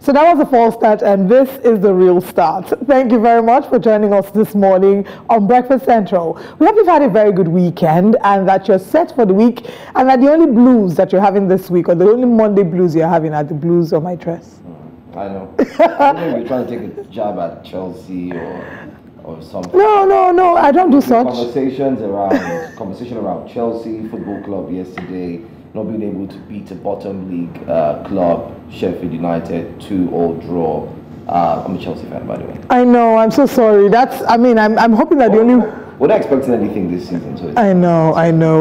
So that was a false start, and this is the real start. Thank you very much for joining us this morning on Breakfast Central. We hope you've had a very good weekend and that you're set for the week, and that the only blues that you're having this week, or the only Monday blues you're having, are the blues of my dress. I know. I think you're trying to take a jab at Chelsea or something. No, I don't do such. Conversation around Chelsea Football Club yesterday, not being able to beat a bottom league club, Sheffield United, 2-2 draw. I'm a Chelsea fan, by the way. I know, I'm so sorry. I'm hoping that the only... We're not expecting anything this season. So I know.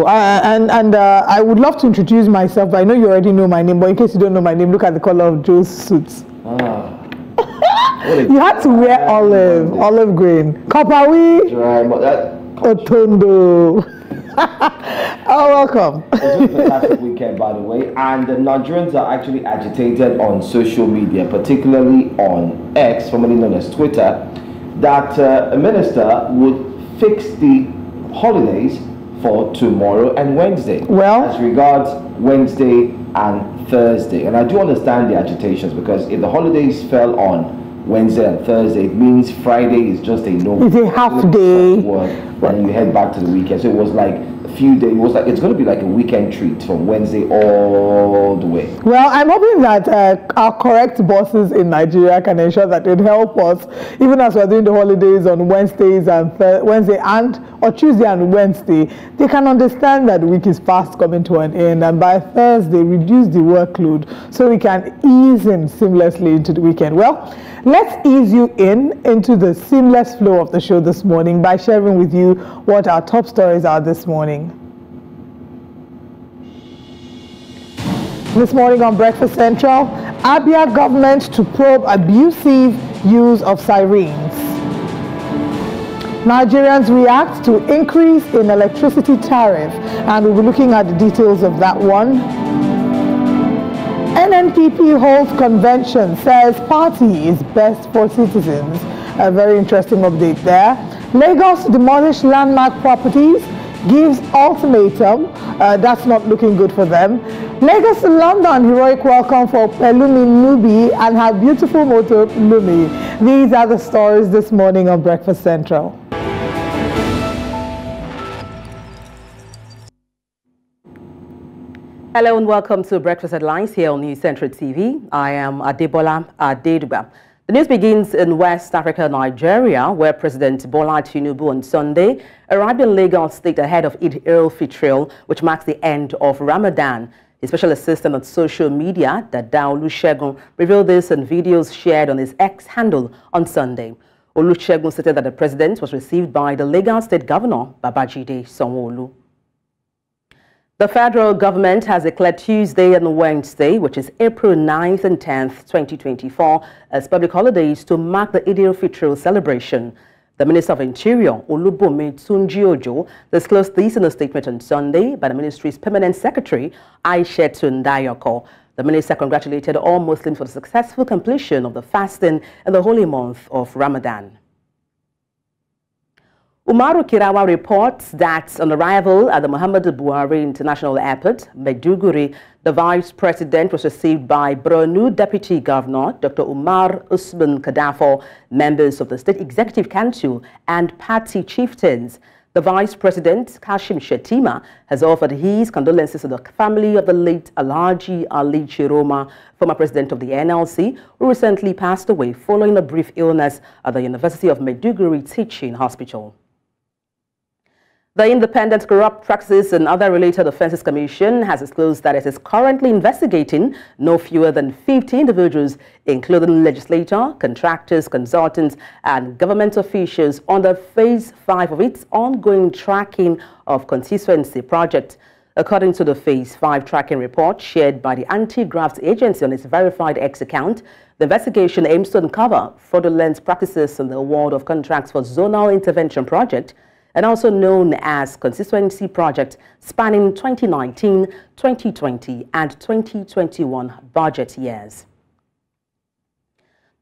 I would love to introduce myself, but I know you already know my name. But in case you don't know my name, look at the color of Joe's suits. You had to wear olive green. Kapawi, Otondo. Oh, welcome. It was a fantastic weekend, by the way, and the Nigerians are actually agitated on social media, particularly on X, formerly known as Twitter, that a minister would fix the holidays for tomorrow and Wednesday. Well, as regards Wednesday and Thursday, and I do understand the agitations, because if the holidays fell on Wednesday and Thursday, it means Friday is just a normal. It's a half day. Work, and then you head back to the weekend. So it was like a few days. It was like it's going to be like a weekend treat from Wednesday all the way. Well, I'm hoping that our correct bosses in Nigeria can ensure that it help us, even as we're doing the holidays on Wednesdays and or Tuesday and Wednesday. They can understand that the week is fast coming to an end, and by Thursday reduce the workload so we can ease in seamlessly into the weekend. Well, let's ease you into the seamless flow of the show this morning by sharing with you what our top stories are this morning. This morning on Breakfast Central, Abia government to probe abusive use of sirens. Nigerians react to increase in electricity tariff, and we'll be looking at the details of that one. NNPP holds convention, says party is best for citizens. A very interesting update there. Lagos demolish landmark properties, gives ultimatum. That's not looking good for them. Lagos to London, heroic welcome for Pelumi Nubi and her beautiful motor, Lumi. These are the stories this morning on Breakfast Central. Hello and welcome to Breakfast Headlines here on News Central TV. I am Adebola Adeduba. The news begins in West Africa, Nigeria, where President Bola Tinubu on Sunday arrived in Lagos State ahead of Eid al-Fitr, which marks the end of Ramadan. His special assistant on social media, Dada Olusegun, revealed this in videos shared on his X handle on Sunday. Olusegun stated that the president was received by the Lagos State Governor, Babajide Sanwo-Olu. The federal government has declared Tuesday and Wednesday, which is April 9th and 10th, 2024, as public holidays to mark the Eid al-Fitr celebration. The Minister of Interior, Olubunmi Tunji-Ojo, disclosed this in a statement on Sunday by the ministry's permanent secretary, Aishetu Ndayoko. The minister congratulated all Muslims for the successful completion of the fasting in the holy month of Ramadan. Umaru Kirawa reports that on arrival at the Muhammadu Buhari International Airport, Maiduguri, the vice president was received by Borno Deputy Governor Dr. Umar Usman Kadafo, members of the State Executive Council, and party chieftains. The vice president, Kashim Shettima, has offered his condolences to the family of the late Alhaji Ali Chiroma, former president of the NLC, who recently passed away following a brief illness at the University of Maiduguri Teaching Hospital. The Independent Corrupt Practices and Other Related Offences Commission has disclosed that it is currently investigating no fewer than 50 individuals, including legislators, contractors, consultants, and government officials under Phase 5 of its ongoing tracking of constituency project. According to the Phase 5 tracking report shared by the Anti-Graft Agency on its verified X account, the investigation aims to uncover fraudulent practices in the award of contracts for zonal intervention project, and also known as Constituency Project, spanning 2019, 2020, and 2021 budget years.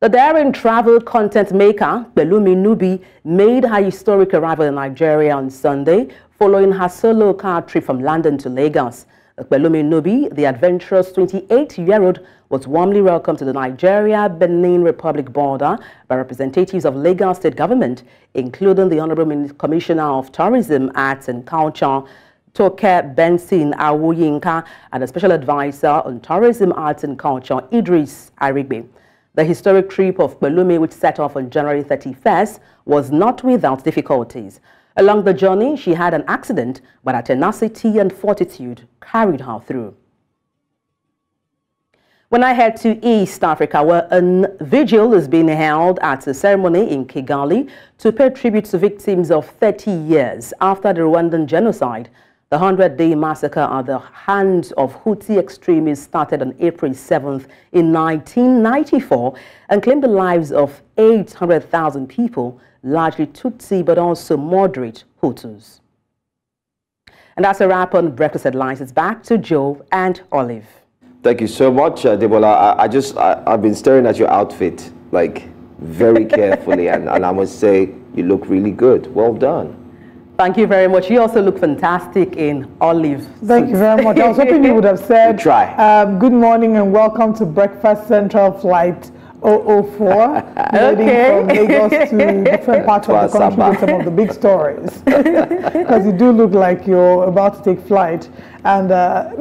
The daring travel content maker, Pelumi Nubi, made her historic arrival in Nigeria on Sunday, following her solo car trip from London to Lagos. Pelumi Nubi, the adventurous 28-year-old, was warmly welcomed to the Nigeria-Benin Republic border by representatives of Lagos State government, including the Honorable Commissioner of Tourism, Arts and Culture, Toke Benson-Awoyinka, and a special advisor on tourism, arts and culture, Idris Aregbe. The historic trip of Pelumi, which set off on January 31st, was not without difficulties. Along the journey, she had an accident, but her tenacity and fortitude carried her through. When I head to East Africa, where a vigil is being held at a ceremony in Kigali to pay tribute to victims of 30 years after the Rwandan genocide. The 100-day massacre at the hands of Houthi extremists started on April 7th in 1994 and claimed the lives of 800,000 people, largely Tutsi but also moderate Hutus. And that's a wrap on Breakfast Headlines. It's back to Joe and Olive. Thank you so much, Debola. I've been staring at your outfit like very carefully, and I must say you look really good. Well done. Thank you very much. You also look fantastic in olive. Thank you very much. I was hoping you would have said, good morning and welcome to Breakfast Central Flight 004, heading from Lagos to different parts of the country with some of the big stories. Because you do look like you're about to take flight. And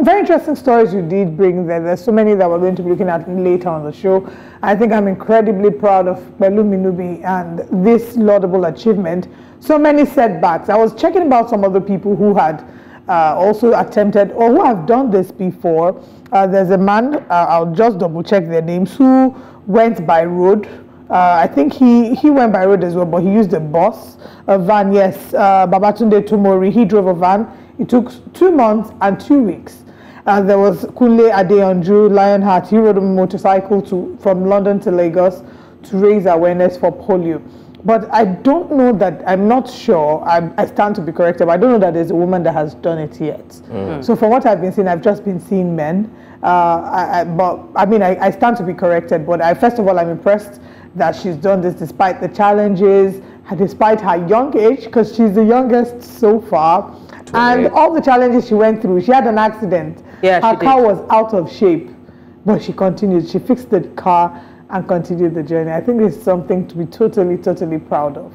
very interesting stories you did bring there. There's so many that we're going to be looking at later on the show. I think I'm incredibly proud of Pelumi Nubi and this laudable achievement. So many setbacks. I was checking about some other people who had also attempted or who have done this before. There's a man, I'll just double check their names, who went by road. I think he went by road as well, but he used a bus, a van, yes. Babatunde Tomori, he drove a van. It took 2 months and 2 weeks. There was Kunle Adeyanju, Lionheart. He rode a motorcycle from London to Lagos to raise awareness for polio. But I don't know that, I'm not sure, I stand to be corrected, but I don't know that there's a woman that has done it yet. So from what I've been seeing, I've just been seeing men. I stand to be corrected, but first of all, I'm impressed that she's done this despite the challenges, despite her young age, because she's the youngest so far. 28. And all the challenges she went through. She had an accident. Yeah, her car was out of shape, but she continued. She fixed the car and continued the journey. I think it's something to be totally, totally proud of.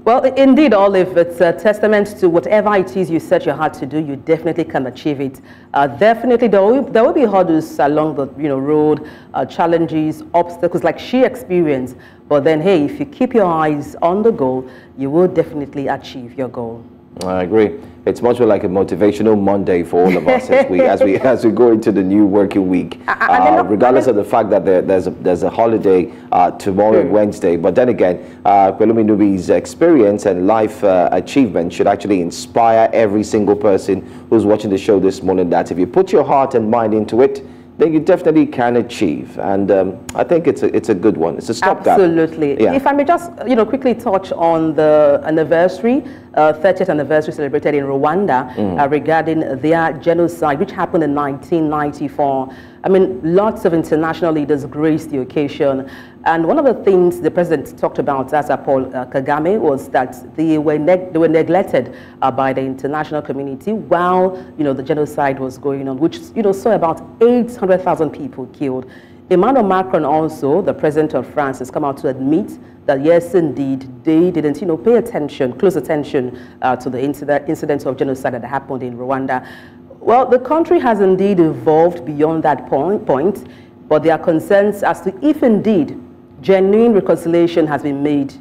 Well, indeed, Olive, it's a testament to whatever it is you set your heart to do, you definitely can achieve it. Definitely, there will be hurdles along the road, challenges, obstacles like she experienced. But then, hey, if you keep your eyes on the goal, you will definitely achieve your goal. I agree. It's much more like a motivational Monday for all of us as we go into the new working week. Regardless of the fact that there's a holiday tomorrow, Wednesday. But then again, Pelumi Nubi's experience and life achievement should actually inspire every single person who's watching the show this morning. That if you put your heart and mind into it, then you definitely can achieve, and I think it's a good one. It's a stopgap. Absolutely. Yeah. If I may just quickly touch on the anniversary, 30th anniversary celebrated in Rwanda regarding their genocide, which happened in 1994. I mean, lots of international leaders graced the occasion, and one of the things the president talked about, as Paul Kagame, was that they were neglected by the international community while the genocide was going on, which saw about 800,000 people killed. Emmanuel Macron, also the president of France, has come out to admit that yes, indeed, they didn't pay close attention to the incidents of genocide that happened in Rwanda. Well, the country has indeed evolved beyond that point, but there are concerns as to if indeed genuine reconciliation has been made,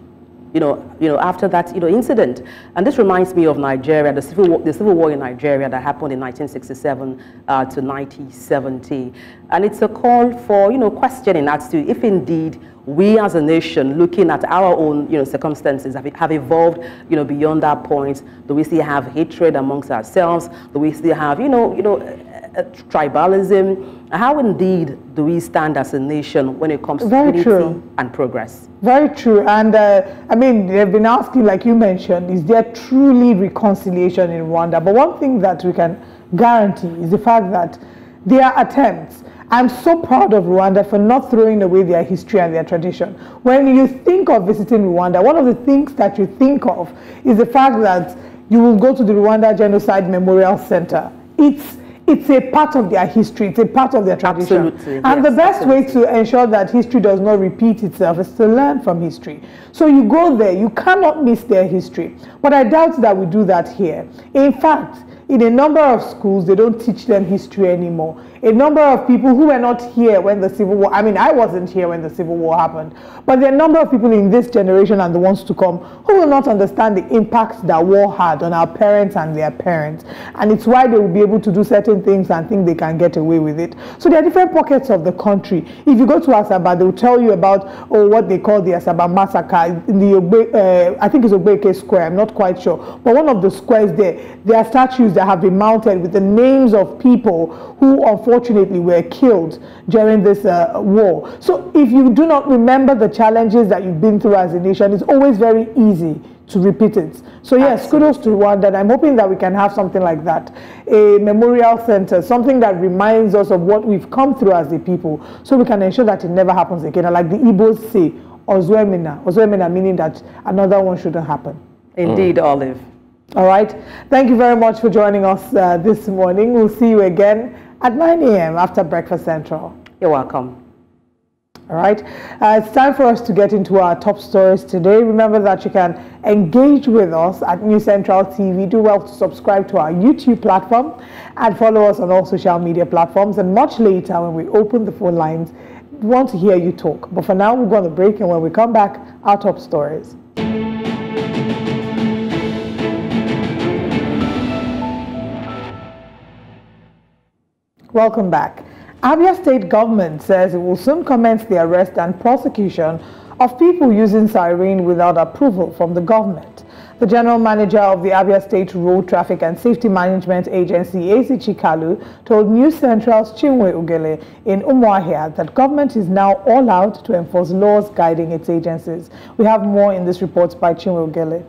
after that, incident. And this reminds me of Nigeria, the civil war in Nigeria that happened in 1967 to 1970. And it's a call for, questioning as to if indeed we as a nation, looking at our own, circumstances, have evolved, beyond that point. Do we still have hatred amongst ourselves? Do we still have, tribalism? How indeed do we stand as a nation when it comes to unity and progress? Very true. And they've been asking, like you mentioned, is there truly reconciliation in Rwanda? But one thing that we can guarantee is the fact that there are attempts. I'm so proud of Rwanda for not throwing away their history and their tradition. When you think of visiting Rwanda, one of the things that you think of is the fact that you will go to the Rwanda Genocide Memorial Center. It's it's a part of their history, it's a part of their tradition. Absolutely, and yes, the best way to ensure that history does not repeat itself is to learn from history. So you go there, you cannot miss their history. But I doubt that we do that here. In fact, in a number of schools, they don't teach them history anymore. A number of people who were not here when the Civil War, I mean, I wasn't here when the Civil War happened, but there are a number of people in this generation and the ones to come who will not understand the impacts that war had on our parents and their parents. And it's why they will be able to do certain things and think they can get away with it. So there are different pockets of the country. If you go to Asaba, they will tell you about what they call the Asaba massacre in the I think it's Ogbeke Square, I'm not quite sure. But one of the squares there are statues that have been mounted with the names of people who unfortunately were killed during this war. So if you do not remember the challenges that you've been through as a nation, it's always very easy to repeat it. So yes, kudos to Rwanda, and I'm hoping that we can have something like that, a memorial center, something that reminds us of what we've come through as a people, so we can ensure that it never happens again. And like the Igbos say, Ozuemena meaning that another one shouldn't happen. Indeed, Olive. All right. Thank you very much for joining us this morning. We'll see you again at 9 a.m. after Breakfast Central. You're welcome. All right. It's time for us to get into our top stories today. Remember that you can engage with us at News Central TV. Do well to subscribe to our YouTube platform and follow us on all social media platforms. And much later, when we open the phone lines, we want to hear you talk. But for now, we'll go on the break, and when we come back, our top stories. Welcome back. Abia State government says it will soon commence the arrest and prosecution of people using siren without approval from the government. The general manager of the Abia State Road Traffic and Safety Management Agency, Ezichi Kalu, told News Central's Chinwe Ugele in Umuahia that government is now all out to enforce laws guiding its agencies. We have more in this report by Chinwe Ugele.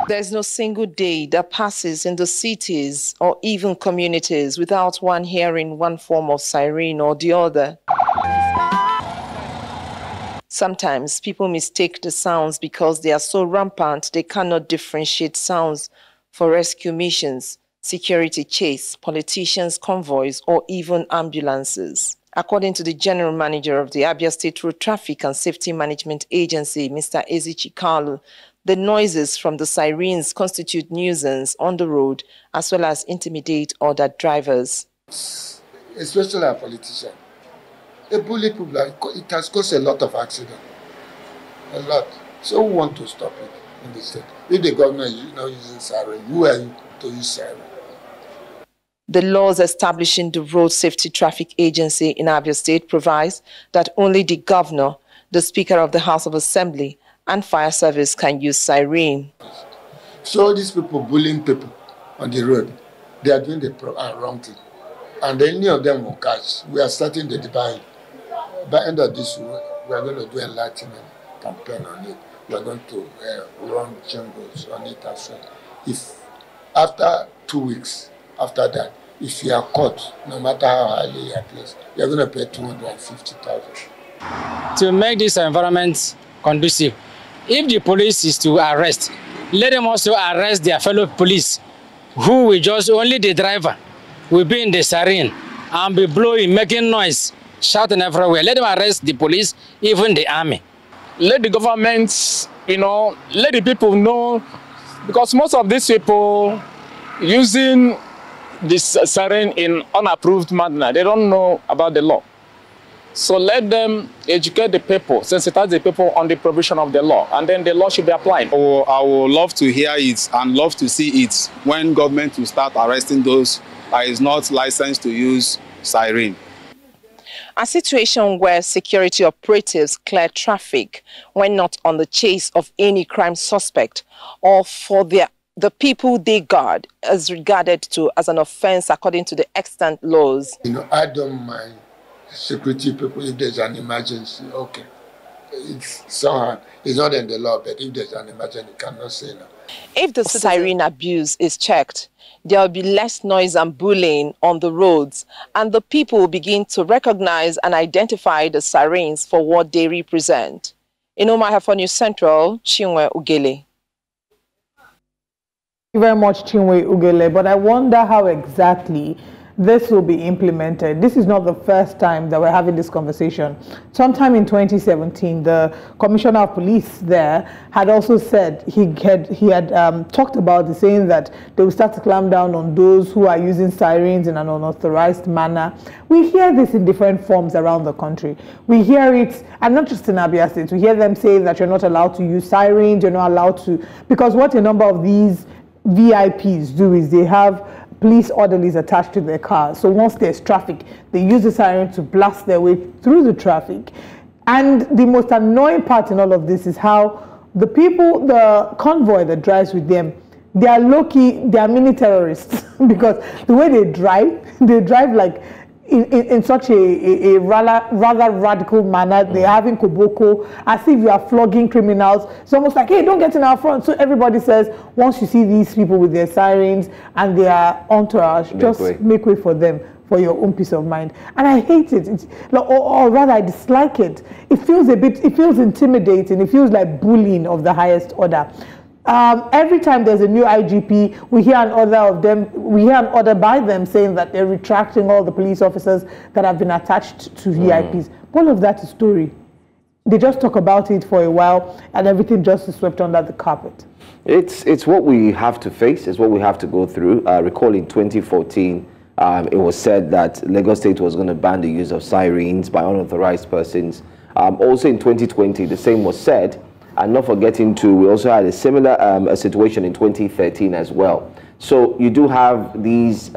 There's no single day that passes in the cities or even communities without one hearing one form of siren or the other. Sometimes people mistake the sounds because they are so rampant they cannot differentiate sounds for rescue missions, security chase, politicians' convoys, or even ambulances. According to the general manager of the Abia State Road Traffic and Safety Management Agency, Mr. Ezichi Kalu, the noises from the sirens constitute nuisance on the road as well as intimidate other drivers. Especially a politician. A bully people, it has caused a lot of accidents. A lot. So we want to stop it in the state. If the government is not using siren, who are you to use siren? The laws establishing the Road Safety Traffic Agency in Abia State provides that only the governor, the Speaker of the House of Assembly, and fire service can use siren. So these people bullying people on the road, they are doing the wrong thing. And any of them will catch. We are starting the debate. By the end of this week, we are going to do enlightenment campaign on it. We are going to run jingles on it as well. If after 2 weeks, after that, if you are caught, no matter how highly you are placed, you are going to pay 250,000. To make this environment conducive, if the police is to arrest, let them also arrest their fellow police, who will just only the driver will be in the siren and be blowing, making noise, shouting everywhere. Let them arrest the police, even the army. Let the government, let the people know, because most of these people using this siren in unapproved manner, they don't know about the law. So let them educate the people, sensitize the people on the provision of the law, and then the law should be applied. I would love to hear it and love to see it when government will start arresting those that is not licensed to use siren. A situation where security operatives clear traffic when not on the chase of any crime suspect or for the people they guard is regarded to as an offense according to the extant laws. I don't mind security people if there's an emergency. Okay, it's somehow it's not in the law, but if there's an emergency, you cannot say no. If the siren abuse is checked, there will be less noise and bullying on the roads, and the people will begin to recognize and identify the sirens for what they represent. In Umuahia for News Central, Chinwe Ugele. you very much, Chinwe Ugele, but I wonder how exactly this will be implemented. This is not the first time that we're having this conversation. Sometime in 2017, the Commissioner of Police there had also said he had talked about the saying that they will start to clamp down on those who are using sirens in an unauthorized manner. We hear this in different forms around the country. We hear it, and not just in Abia State, we hear them say that you're not allowed to use sirens, you're not allowed to, because what a number of these VIPs do is they have police orderlies attached to their cars. So once there's traffic, they use the siren to blast their way through the traffic. And the most annoying part in all of this is how the people, the convoy that drives with them, they are low-key, they are mini terrorists because the way they drive like in such a rather radical manner. They're having koboko, as if you are flogging criminals. It's almost like, hey, don't get in our front. So everybody says, once you see these people with their sirens and their entourage, just make way for them, for your own peace of mind. And I hate it. Or rather, I dislike it. It feels intimidating. It feels like bullying of the highest order. Every time there's a new IGP, we hear an order by them saying that they're retracting all the police officers that have been attached to VIPs. All of that is story. They just talk about it for a while and everything just is swept under the carpet. It's what we have to face. It's what we have to go through. Recall in 2014, it was said that Lagos State was going to ban the use of sirens by unauthorized persons. Also in 2020, the same was said. And not forgetting to, we also had a similar situation in 2013 as well. So you do have these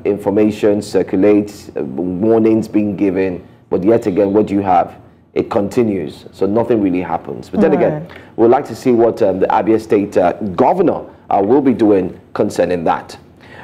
information circulate, warnings being given, but yet again, what do you have? It continues, so nothing really happens. But then again, we'd like to see what the Abia State governor will be doing concerning that.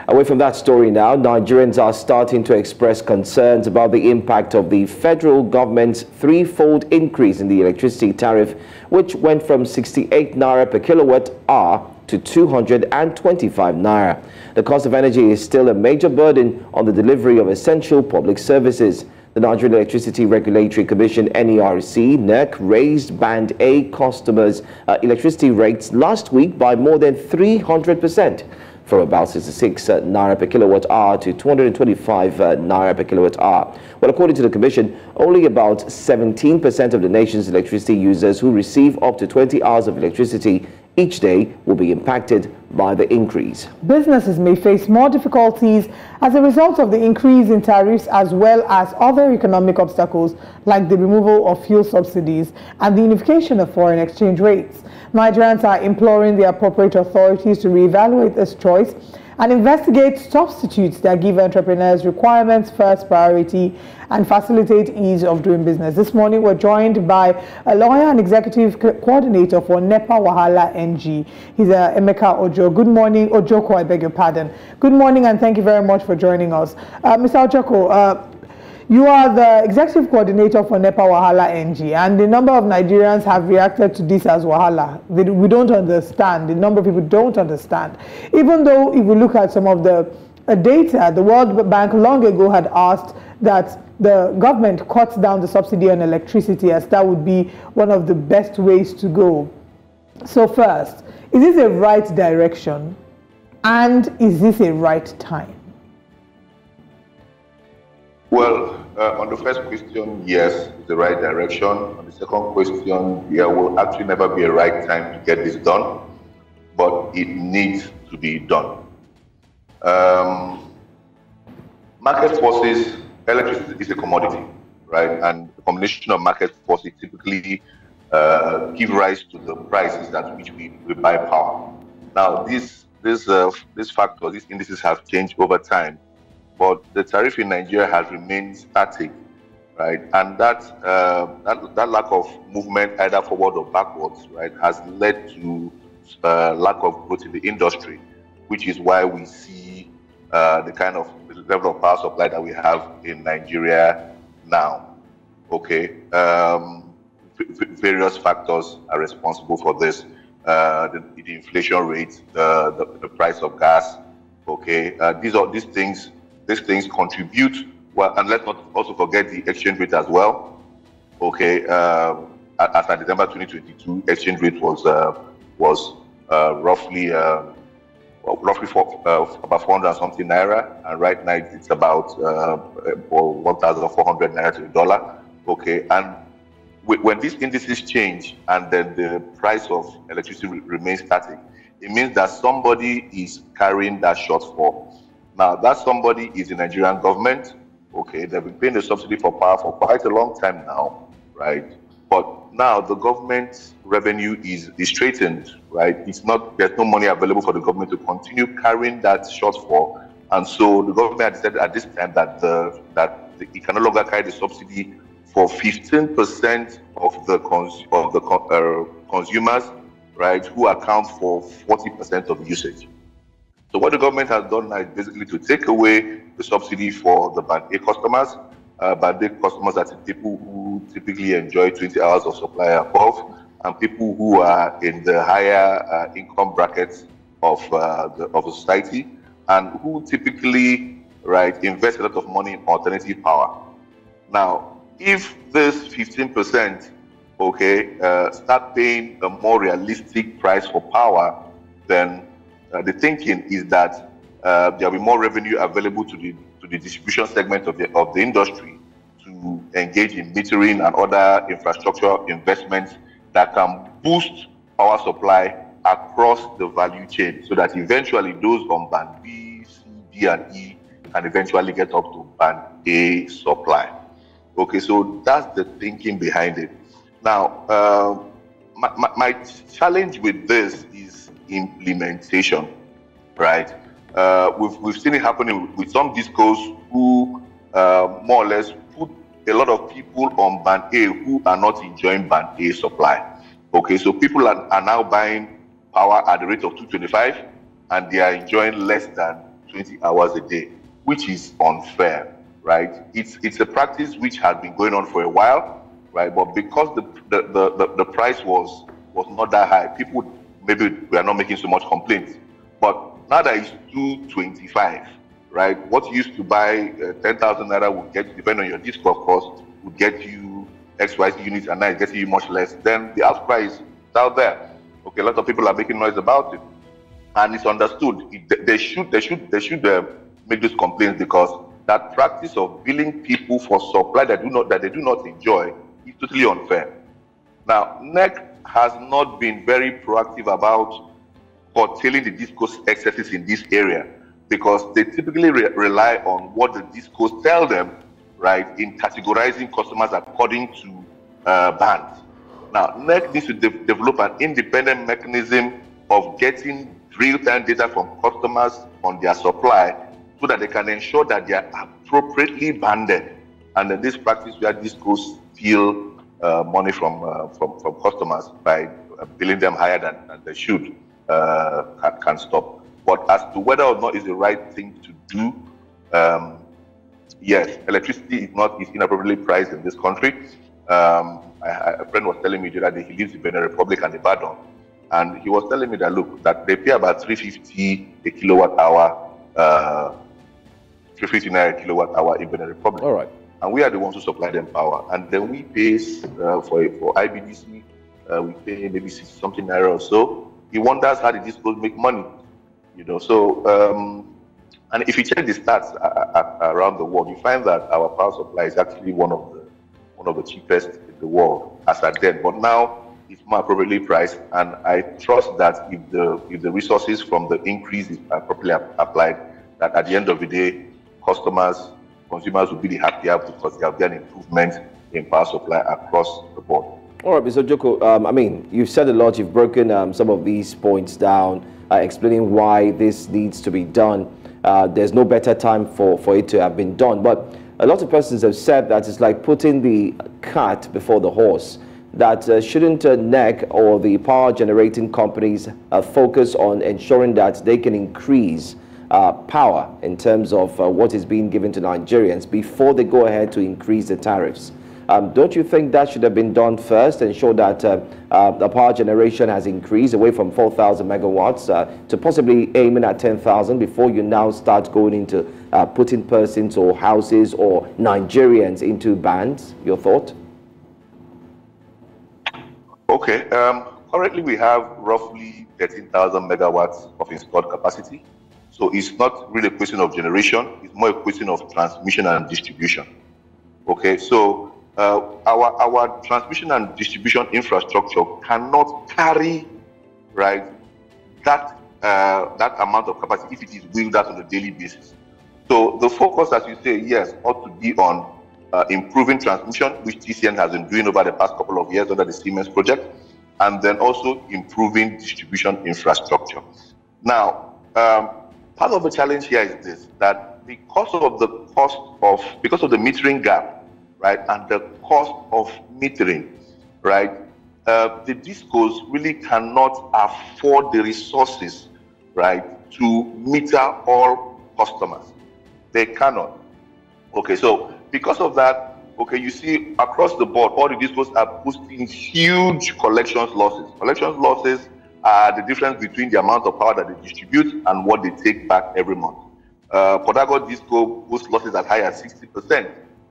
Away from that story now, Nigerians are starting to express concerns about the impact of the federal government's threefold increase in the electricity tariff, which went from 68 naira per kilowatt hour to 225 naira. The cost of energy is still a major burden on the delivery of essential public services. The Nigerian Electricity Regulatory Commission, NERC, raised Band A customers' electricity rates last week by more than 300%. From about 66 naira per kilowatt hour to 225 naira per kilowatt hour. Well, according to the Commission, only about 17% of the nation's electricity users who receive up to 20 hours of electricity each day will be impacted by the increase. Businesses may face more difficulties as a result of the increase in tariffs, as well as other economic obstacles like the removal of fuel subsidies and the unification of foreign exchange rates. Nigerians are imploring the appropriate authorities to reevaluate this choice and investigate substitutes that give entrepreneurs requirements first priority and facilitate ease of doing business. This morning, we're joined by a lawyer and executive coordinator for NEPA Wahala NG. He's Emeka Ojo. Good morning, Ojoko, I beg your pardon. Good morning, and thank you very much for joining us. Mr. Ojoko, you are the executive coordinator for NEPA Wahala NG, and the number of Nigerians have reacted to this as Wahala. We don't understand. The number of people don't understand. Even though if we look at some of the data, the World Bank long ago had asked that the government cuts down the subsidy on electricity, as that would be one of the best ways to go. So first, is this a right direction? And is this a right time? Well, on the first question, yes, it's the right direction. On the second question, there will actually never be a right time to get this done, but it needs to be done. Market forces, electricity is a commodity, right? And the combination of market forces typically give rise to the prices at which we buy power. Now, these factors, these indices have changed over time, but the tariff in Nigeria has remained static, right? And that lack of movement, either forward or backwards, right, has led to lack of growth in the industry, which is why we see the kind of level of power supply that we have in Nigeria now. Okay, various factors are responsible for this: the inflation rate, the price of gas. Okay, these things contribute. Well, and let's not also forget the exchange rate as well. Okay, as at December 2022, exchange rate was roughly roughly for about 400 and something naira, and right now it's about 1,400 naira to the dollar. Okay, and when these indices change and then the price of electricity remains static, it means that somebody is carrying that shortfall. Now, that somebody is the Nigerian government. Okay, they've been paying the subsidy for power for quite a long time now, right? But now the government's revenue is straightened, right? It's not, there's no money available for the government to continue carrying that shortfall. And so the government has said at this time that it can no longer carry the subsidy for 15% of the consumers, right, who account for 40% of the usage. So what the government has done now is basically to take away the subsidy for the Band A customers. Band A customers are people who typically enjoy 20 hours of supply above, and people who are in the higher income brackets of the society, and who typically, right, invest a lot of money in alternative power. Now, if this 15%, okay, start paying a more realistic price for power, then the thinking is that there will be more revenue available to the distribution segment of the industry to engage in metering and other infrastructure investments that can boost power supply across the value chain, so that eventually those on Band B, C, D, and E can eventually get up to Band A supply. Okay, so that's the thinking behind it. Now, my challenge with this is implementation, right? We've seen it happening with some discos who more or less put a lot of people on Band A who are not enjoying Band A supply. Okay, so people are now buying power at the rate of 225, and they are enjoying less than 20 hours a day, which is unfair, right? It's a practice which has been going on for a while, right? But because the price was not that high, people maybe were not making so much complaints. But now that it's 225, right? What you used to buy 10,000 naira would get, depending on your disco, of course, would get you XYZ units, and now it's getting you much less. Then the outcry is out there. Okay, a lot of people are making noise about it, and it's understood. They should make those complaints, because that practice of billing people for supply that they do not enjoy is totally unfair. Now, NEC has not been very proactive about curtailing the disco's excesses in this area, because they typically rely on what the discos tell them, right, in categorizing customers according to bands. Now, NEC needs to develop an independent mechanism of getting real-time data from customers on their supply, so that they can ensure that they are appropriately banded. And then this practice where discos steal money from customers by billing them higher than they should can stop. But as to whether or not is the right thing to do, yes, electricity is inappropriately priced in this country. A friend was telling me the other day, he lives in Benin Republic and Ibadan, and he was telling me that, look, that they pay about 350 a kilowatt hour, 350 naira a kilowatt hour in Benin Republic. All right. And we are the ones who supply them power. And then we pay for IBDC, we pay maybe 60 something naira or so. He wonders how the discos make money, you know. So, and if you check the stats around the world, you find that our power supply is actually one of the cheapest in the world as at then. But now it's more appropriately priced, and I trust that if the resources from the increase is properly applied, that at the end of the day, consumers will be the happier, because they have done improvement in power supply across the board. All right, Mr. Joko, I mean, you've said a lot, you've broken some of these points down, explaining why this needs to be done. There's no better time for it to have been done. But a lot of persons have said that it's like putting the cart before the horse, that shouldn't NEC or the power generating companies focus on ensuring that they can increase power in terms of what is being given to Nigerians before they go ahead to increase the tariffs? Don't you think that should have been done first, ensure that the power generation has increased away from 4,000 megawatts to possibly aiming at 10,000 before you now start going into putting persons or houses or Nigerians into bands? Your thought? Okay, currently we have roughly 13,000 megawatts of installed capacity. So it's not really a question of generation, it's more a question of transmission and distribution. Okay, so our transmission and distribution infrastructure cannot carry, right, that amount of capacity if it is wheeled out on a daily basis. So the focus, as you say, yes, ought to be on improving transmission, which TCN has been doing over the past couple of years under the Siemens project, and then also improving distribution infrastructure. Now, part of the challenge here is this, that because of the metering gap, right, and the cost of metering, right, the discos really cannot afford the resources, right, to meter all customers. They cannot. Okay, so because of that, okay, you see across the board, all the discos are posting huge collections losses. Collections losses are the difference between the amount of power that they distribute and what they take back every month. Port Harcourt disco posts losses as high as 60%.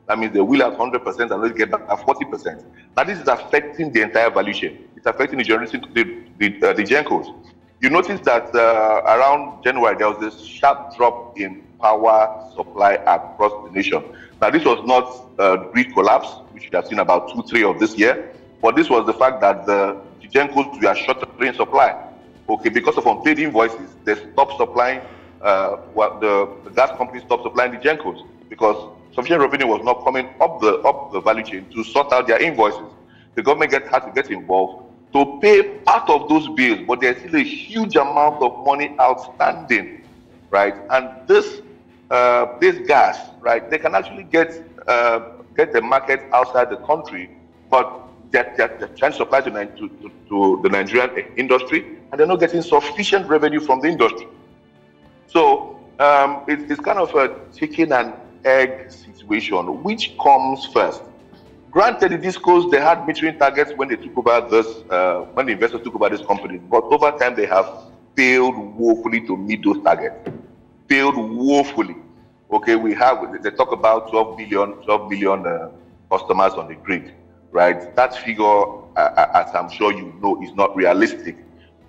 That means they will have 100% and they'll get back at 40%. Now this is affecting the entire value chain. It's affecting the generation, the gencos. You notice that around January, there was this sharp drop in power supply across the nation. Now, this was not grid collapse, which we have seen about 2-3 of this year, but this was the fact that the gencos were short in supply. Okay, because of unpaid invoices, they stopped supplying, the gas company stopped supplying the gencos because sufficient revenue was not coming up the value chain to sort out their invoices. The government had to get involved to pay part of those bills, but there's still a huge amount of money outstanding, right? And this gas, right, they can actually get the market outside the country, but they're trying to supply to the Nigerian industry, and they're not getting sufficient revenue from the industry. So it's kind of a chicken and egg situation. Which comes first? Granted, the discos, they had metering targets when they took over this, when the investors took over this company, but over time they have failed woefully to meet those targets. Failed woefully. Okay, they talk about 12 billion customers on the grid, right? That figure, as I'm sure you know, is not realistic.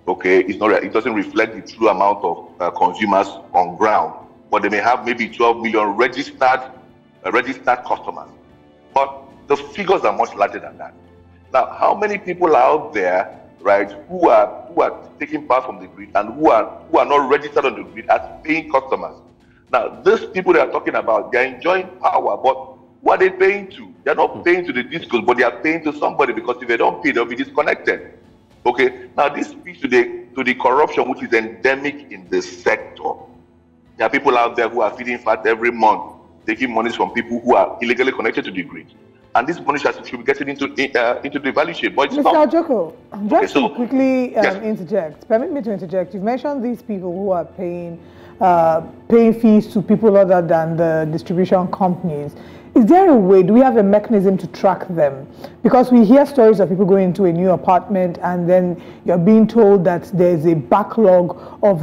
Okay, it doesn't reflect the true amount of consumers on ground, but they may have maybe 12 million registered customers. But the figures are much larger than that. Now, how many people are out there, right, who are taking part from the grid and who are not registered on the grid as paying customers? Now, these people they are talking about, they're enjoying power, but who are they paying to? They're not paying to the discos, but they are paying to somebody, because if they don't pay, they'll be disconnected. Okay, now this speaks to the corruption which is endemic in the sector. There are people out there who are feeding fat every month, taking monies from people who are illegally connected to the grid. And this money should be getting into the value chain. But Mr. Ojoko, just to quickly yes. interject, permit me to interject. You've mentioned these people who are paying fees to people other than the distribution companies. Is there a way, do we have a mechanism to track them? Because we hear stories of people going into a new apartment and then you're being told that there's a backlog of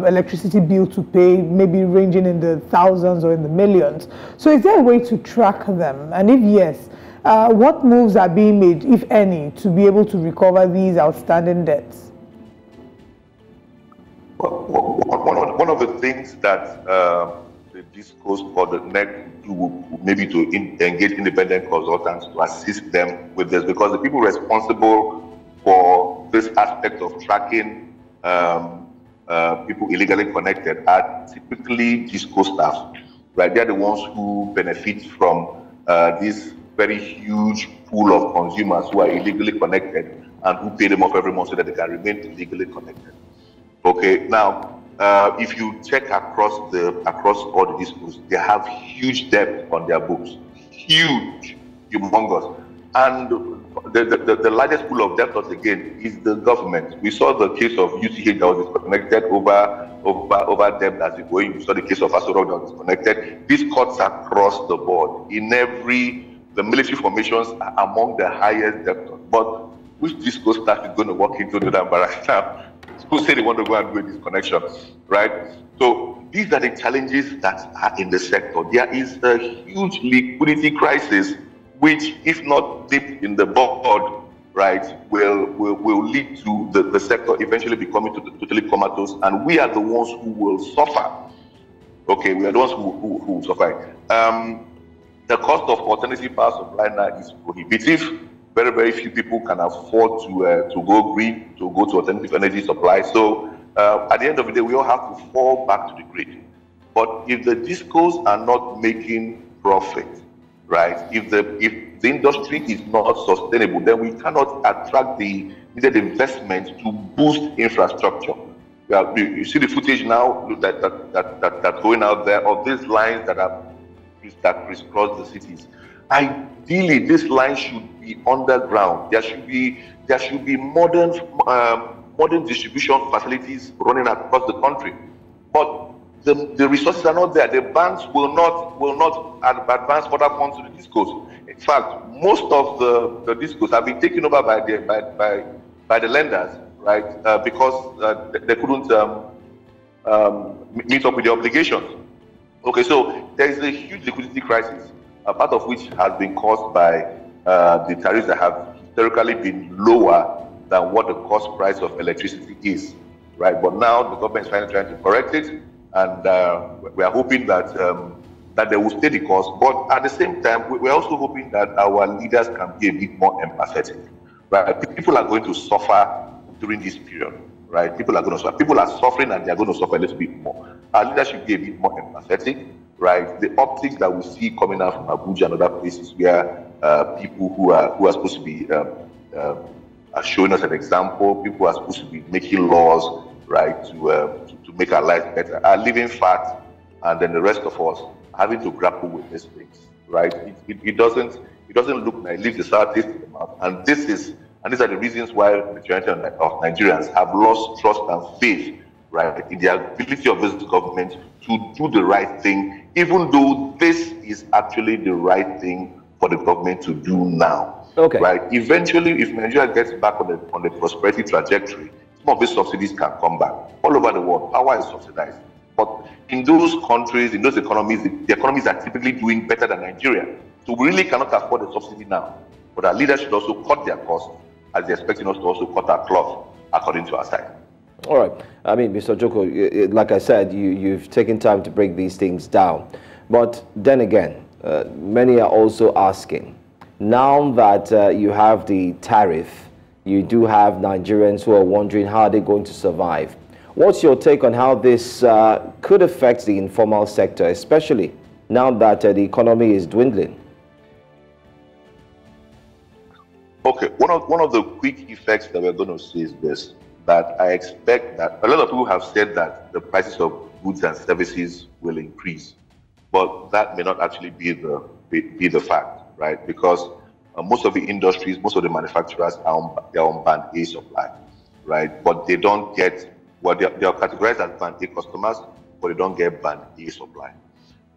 electricity bill to pay, maybe ranging in the thousands or in the millions. So is there a way to track them? And if yes, what moves are being made, if any, to be able to recover these outstanding debts? One of the things that the discos or the NEC do, maybe to engage independent consultants to assist them with this, because the people responsible for this aspect of tracking people illegally connected are typically disco staff, right? They're the ones who benefit from this very huge pool of consumers who are illegally connected and who pay them off every month so that they can remain illegally connected. Okay, now if you check across all the discos, they have huge debt on their books, huge, humongous, and the largest pool of debtors again is the government. We saw the case of UCH that was disconnected over debt as it going. We saw the case of Asorok that was disconnected. This cuts across the board. The military formations are among the highest debtors. But which disco staff is going to walk into the embarrassment now? Who say they want to go and do a disconnection, right? So these are the challenges that are in the sector. There is a huge liquidity crisis, which, if not dipped in the board, right, will lead to the sector eventually becoming totally comatose, and we are the ones who will suffer. Okay, we are the ones who will suffer. The cost of alternative power supply now is prohibitive. Very, very few people can afford to go green, to go to alternative energy supply. So at the end of the day, we all have to fall back to the grid. But if the discos are not making profit, right, if the industry is not sustainable, then we cannot attract the needed investment to boost infrastructure. You see the footage now that's going out there of these lines that crisscross the cities. Ideally, this line should be underground. There should be modern distribution facilities running across the country. But the resources are not there. The banks will not advance further funds to the discos. In fact, most of the discos have been taken over by the lenders, right? Because they couldn't meet up with the obligations. Okay, so there is a huge liquidity crisis, a part of which has been caused by the tariffs that have historically been lower than what the cost price of electricity is, right? But now the government is finally trying to correct it, and we are hoping that they will stay the course. But at the same time, we're also hoping that our leaders can be a bit more empathetic, right? People are going to suffer during this period, right? People are going to suffer. People are suffering, and they are going to suffer a little bit more. Our leaders should be a bit more empathetic, right? The optics that we see coming out from Abuja and other places where people who are supposed to be showing us an example, people who are supposed to be making laws, right, to make our lives better, are living fat, and then the rest of us having to grapple with these things, right? It doesn't look nice. It leaves a sour taste in the mouth, and these are the reasons why the majority of Nigerians have lost trust and faith, right, in the ability of this government to do the right thing, even though this is actually the right thing for the government to do now. Okay. Right. Eventually, if Nigeria gets back on the prosperity trajectory, some of these subsidies can come back. All over the world, power is subsidized. But in those countries, in those economies, the economies are typically doing better than Nigeria. So we really cannot afford the subsidy now. But our leaders should also cut their costs, as they're expecting us to also cut our cloth according to our side. All right. I mean, Mr. Joko, like I said, you've taken time to break these things down. But then again, many are also asking, now that you have the tariff, you do have Nigerians who are wondering how they're going to survive. What's your take on how this could affect the informal sector, especially now that the economy is dwindling? Okay, one of the quick effects that we're going to see is this, that I expect that a lot of people have said that the prices of goods and services will increase, but that may not actually be the fact, right? Because most of the industries, most of the manufacturers are on band A supply, right? But they don't get, well, they are categorized as band A customers, but they don't get band A supply.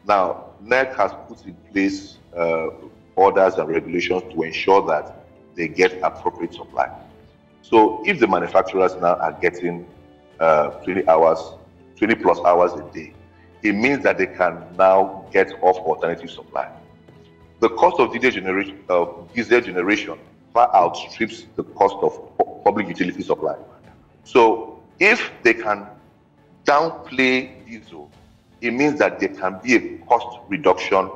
Now, NEC has put in place orders and regulations to ensure that they get appropriate supply. So if the manufacturers now are getting 20 plus hours a day, it means that they can now get off alternative supply. The cost of diesel generation far outstrips the cost of public utility supply. So if they can downplay diesel, it means that there can be a cost reduction,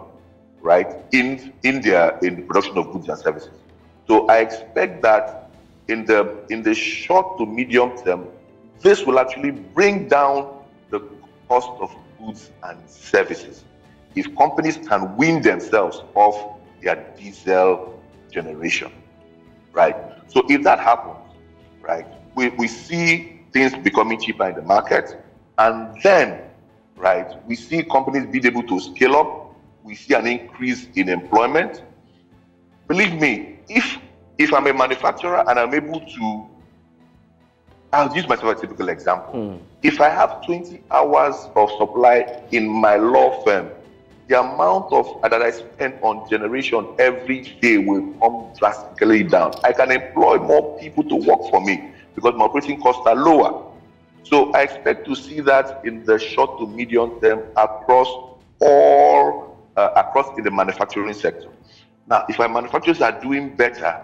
right, in the production of goods and services. So I expect that in the short to medium term, this will actually bring down the cost of goods and services. If companies can wean themselves off their diesel generation, right? So if that happens, right, we see things becoming cheaper in the market, and then, right, we see companies being able to scale up, we see an increase in employment. Believe me, if I'm a manufacturer and I'm able to, I'll use myself as a typical example. If I have 20 hours of supply in my law firm, the amount that I spend on generation every day will come drastically down. I can employ more people to work for me because my operating costs are lower. So I expect to see that in the short to medium term across in the manufacturing sector. Now, if our manufacturers are doing better,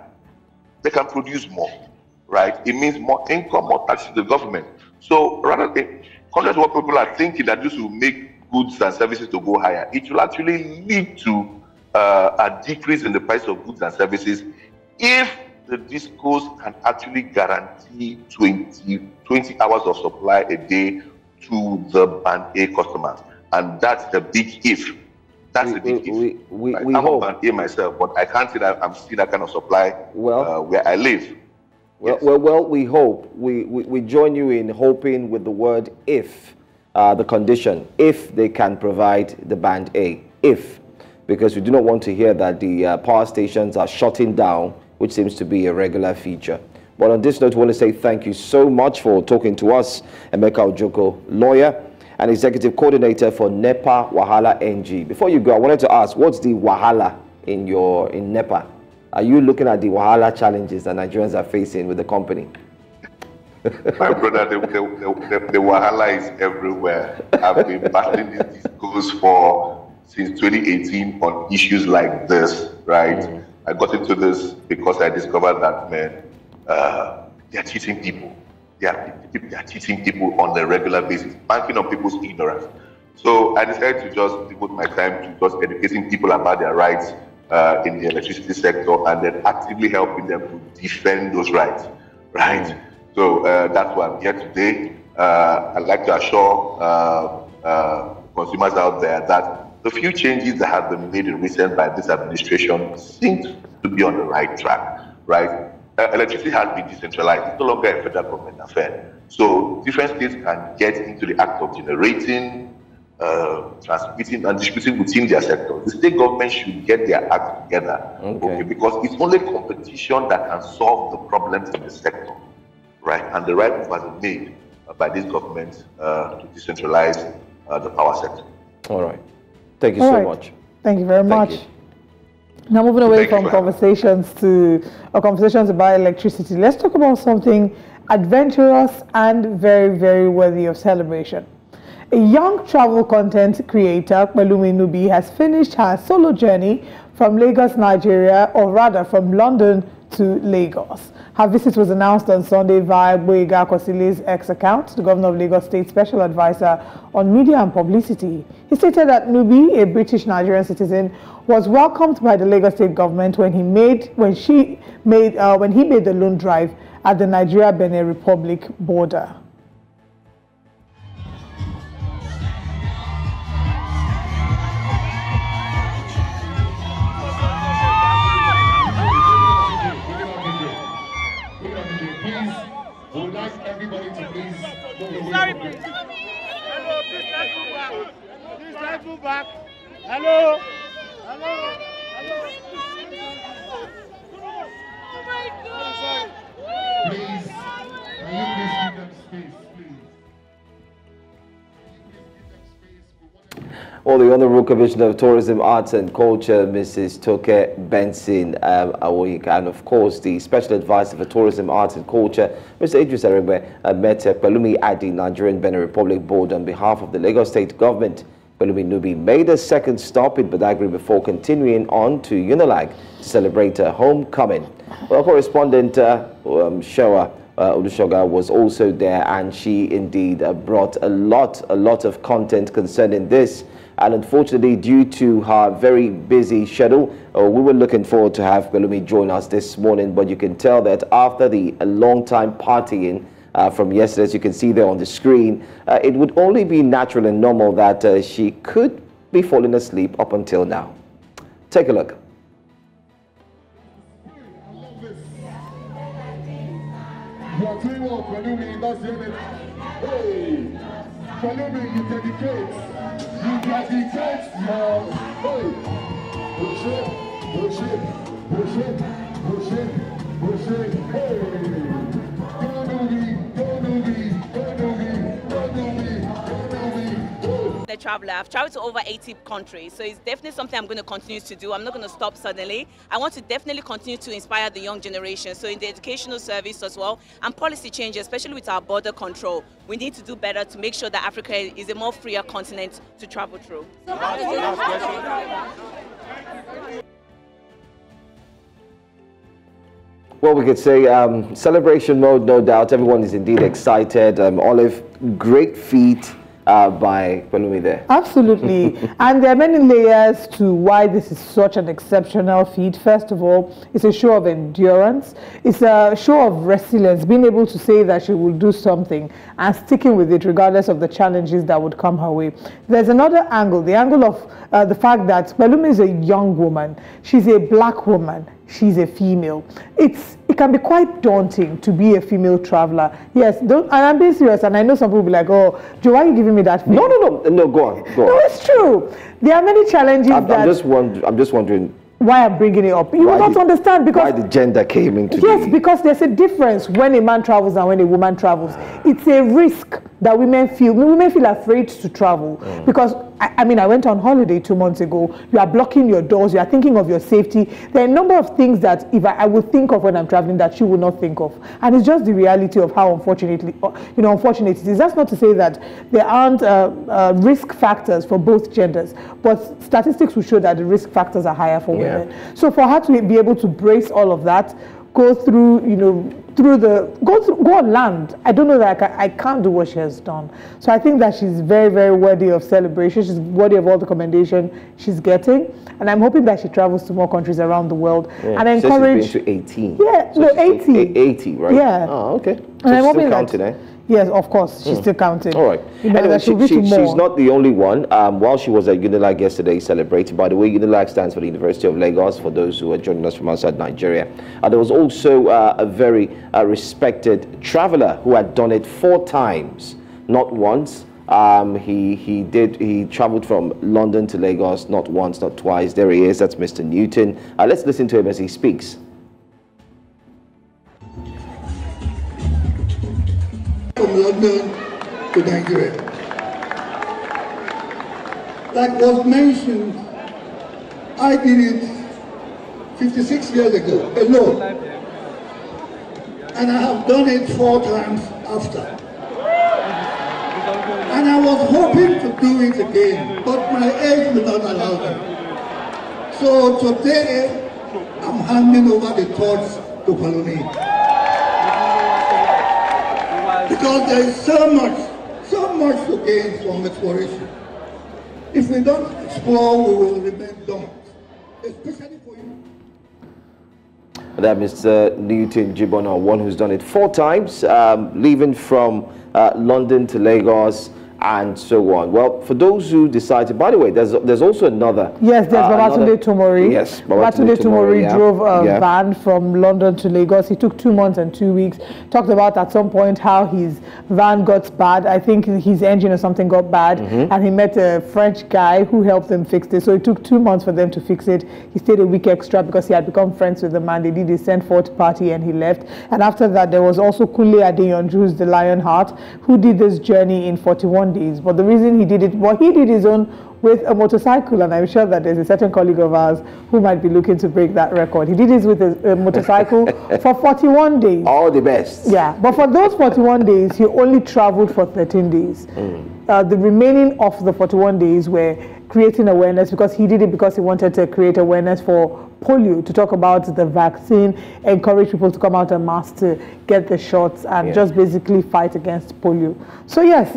they can produce more, right? It means more income, more taxes to the government. So rather than, contrary to what people are thinking, that this will make goods and services to go higher, it will actually lead to a decrease in the price of goods and services if the discos can actually guarantee 20 hours of supply a day to the Band A customers. And that's the big if. That's the big if. I'm a Band A myself, but I can't say that I'm seeing that kind of supply where I live. Well, we hope. We join you in hoping with the word if, the condition, if they can provide the Band A, if. Because we do not want to hear that the power stations are shutting down, which seems to be a regular feature. But on this note, we want to say thank you so much for talking to us. Emeka Ojoko, lawyer and executive coordinator for NEPA Wahala NG. Before you go, I wanted to ask, what's the Wahala in NEPA? Are you looking at the Wahala challenges that Nigerians are facing with the company? My brother, the Wahala is everywhere. I've been battling these discourse since 2018 on issues like this, right? I got into this because I discovered that, man, they are cheating people. They are cheating people on a regular basis, banking on people's ignorance. So I decided to just devote my time to just educating people about their rights in the electricity sector, and then actively helping them to defend those rights, right? So that's why I'm here today. I'd like to assure consumers out there that the few changes that have been made in recent by this administration seem to be on the right track, right? Electricity has been decentralized. It's no longer a federal government affair. So different states can get into the act of generating, transmitting and distributing within their sector. The state government should get their act together, okay? Because it's only competition that can solve the problems in the sector, right? And the right move has been made by this government to decentralize the power sector. All right. Thank you so much. Thank you very much. Now moving away from conversations about electricity, let's talk about something adventurous and very, very worthy of celebration. A young travel content creator, Pelumi Nubi, has finished her solo journey from Lagos, Nigeria, or rather from London to Lagos. Her visit was announced on Sunday via Boyega Kosile's X account, the governor of Lagos State Special Advisor on Media and Publicity. He stated that Nubi, a British Nigerian citizen, was welcomed by the Lagos State government when he made the loan drive at the Nigeria-Benin Republic border. Everybody to please. Sorry, please. Hello, please let's move back. Please let's move back. Hello. Hello. Hello. Oh my God. Please, can you please give them space, please? Well, the Honorable Commissioner of Tourism, Arts and Culture, Mrs. Toke Benson-Awoyinka, and of course the Special Advisor for Tourism, Arts and Culture, Mr. Idris Aregbe, met Pelumi at the Nigeria-Benin Republic board on behalf of the Lagos State government. Pelumi Nubi made a second stop in Badagry before continuing on to Unilag to celebrate her homecoming. Well, correspondent Showa Olusoga was also there, and she indeed brought a lot of content concerning this. And unfortunately, due to her very busy schedule, we were looking forward to have Pelumi join us this morning. But you can tell that after a long time partying from yesterday, as you can see there on the screen, it would only be natural and normal that she could be falling asleep up until now. Take a look. You're doing well, Pelumi, that's the end. Hey, Pelumi, you dedicate. You dedicate your, hey, push it, push it, push it, push it, push it, hey. Go Nubi, go Nubi, go Nubi, go Nubi, go Nubi. The traveler, I've traveled to over 80 countries, so it's definitely something I'm going to continue to do. I'm not going to stop suddenly. I want to definitely continue to inspire the young generation. So in the educational service as well, and policy changes, especially with our border control, we need to do better to make sure that Africa is a more freer continent to travel through. So how did you Well, we could say celebration mode, no doubt. Everyone is indeed excited. Olive, great feat by Pelumi there. Absolutely. And there are many layers to why this is such an exceptional feat. First of all, it's a show of endurance. It's a show of resilience, being able to say that she will do something and sticking with it regardless of the challenges that would come her way. There's another angle, the angle of the fact that Pelumi is a young woman. She's a black woman. She's a female. It can be quite daunting to be a female traveler. Yes, and I'm being serious, and I know some people will be like, oh, Joe, why are you giving me that feeling? No, go on. No, it's true. There are many challenges I'm just wondering why I'm bringing it up. You will not understand because why the gender came into because there's a difference when a man travels and when a woman travels. It's a risk that women feel. Women feel afraid to travel because I mean, I went on holiday 2 months ago. You are blocking your doors. You are thinking of your safety. There are a number of things that if I would think of when I'm traveling that you will not think of, and it's just the reality of how unfortunate it is. That's not to say that there aren't risk factors for both genders, but statistics will show that the risk factors are higher for women. So for her to be able to brace all of that, go through, go on land. I don't know that I can't do what she has done. So I think that she's very, very worthy of celebration. She's worthy of all the commendation she's getting. And I'm hoping that she travels to more countries around the world. And encourage... She's been to 18. Yeah, so 80. 80, right? Yeah. Oh, okay. And I'm still counting, eh? Yes, of course. She's still counting. All right. Anyway, she's not the only one. While she was at Unilag yesterday celebrating, by the way, Unilag stands for the University of Lagos, for those who are joining us from outside Nigeria. There was also a very respected traveler who had done it 4 times, not once. He traveled from London to Lagos, not once, not twice. There he is. That's Mr. Newton. Let's listen to him as he speaks. From London to Nigeria. Like was mentioned, I did it 56 years ago, alone. And I have done it 4 times after. And I was hoping to do it again, but my age will not allow me. So today, I'm handing over the torch to Pelumi. Because there is so much to gain from exploration. If we don't explore, we will remain dumb, especially for you. That Mr. Newton Jibona, one who's done it 4 times, leaving from London to Lagos and so on. Well, for those who decided, by the way, there's also another. Yes, there's Babatunde Tomori. Yes, Babatunde Tomori drove a van from London to Lagos. He took 2 months and 2 weeks. Talked about at some point how his van got bad. I think his engine or something got bad, and he met a French guy who helped them fix it. So it took 2 months for them to fix it. He stayed a week extra because he had become friends with the man. They did a send-forth party and he left. And after that, there was also Kunle Adeyanju, who's the Lionheart, who did this journey in 41 days. But the reason he did it, he did his own with a motorcycle, and I'm sure that there's a certain colleague of ours who might be looking to break that record. He did it with a motorcycle for 41 days. All the best. Yeah, but for those 41 days, he only traveled for 13 days. The remaining of the 41 days were creating awareness, because he did it because he wanted to create awareness for polio, to talk about the vaccine, encourage people to come out en masse to get the shots and just basically fight against polio. So yes,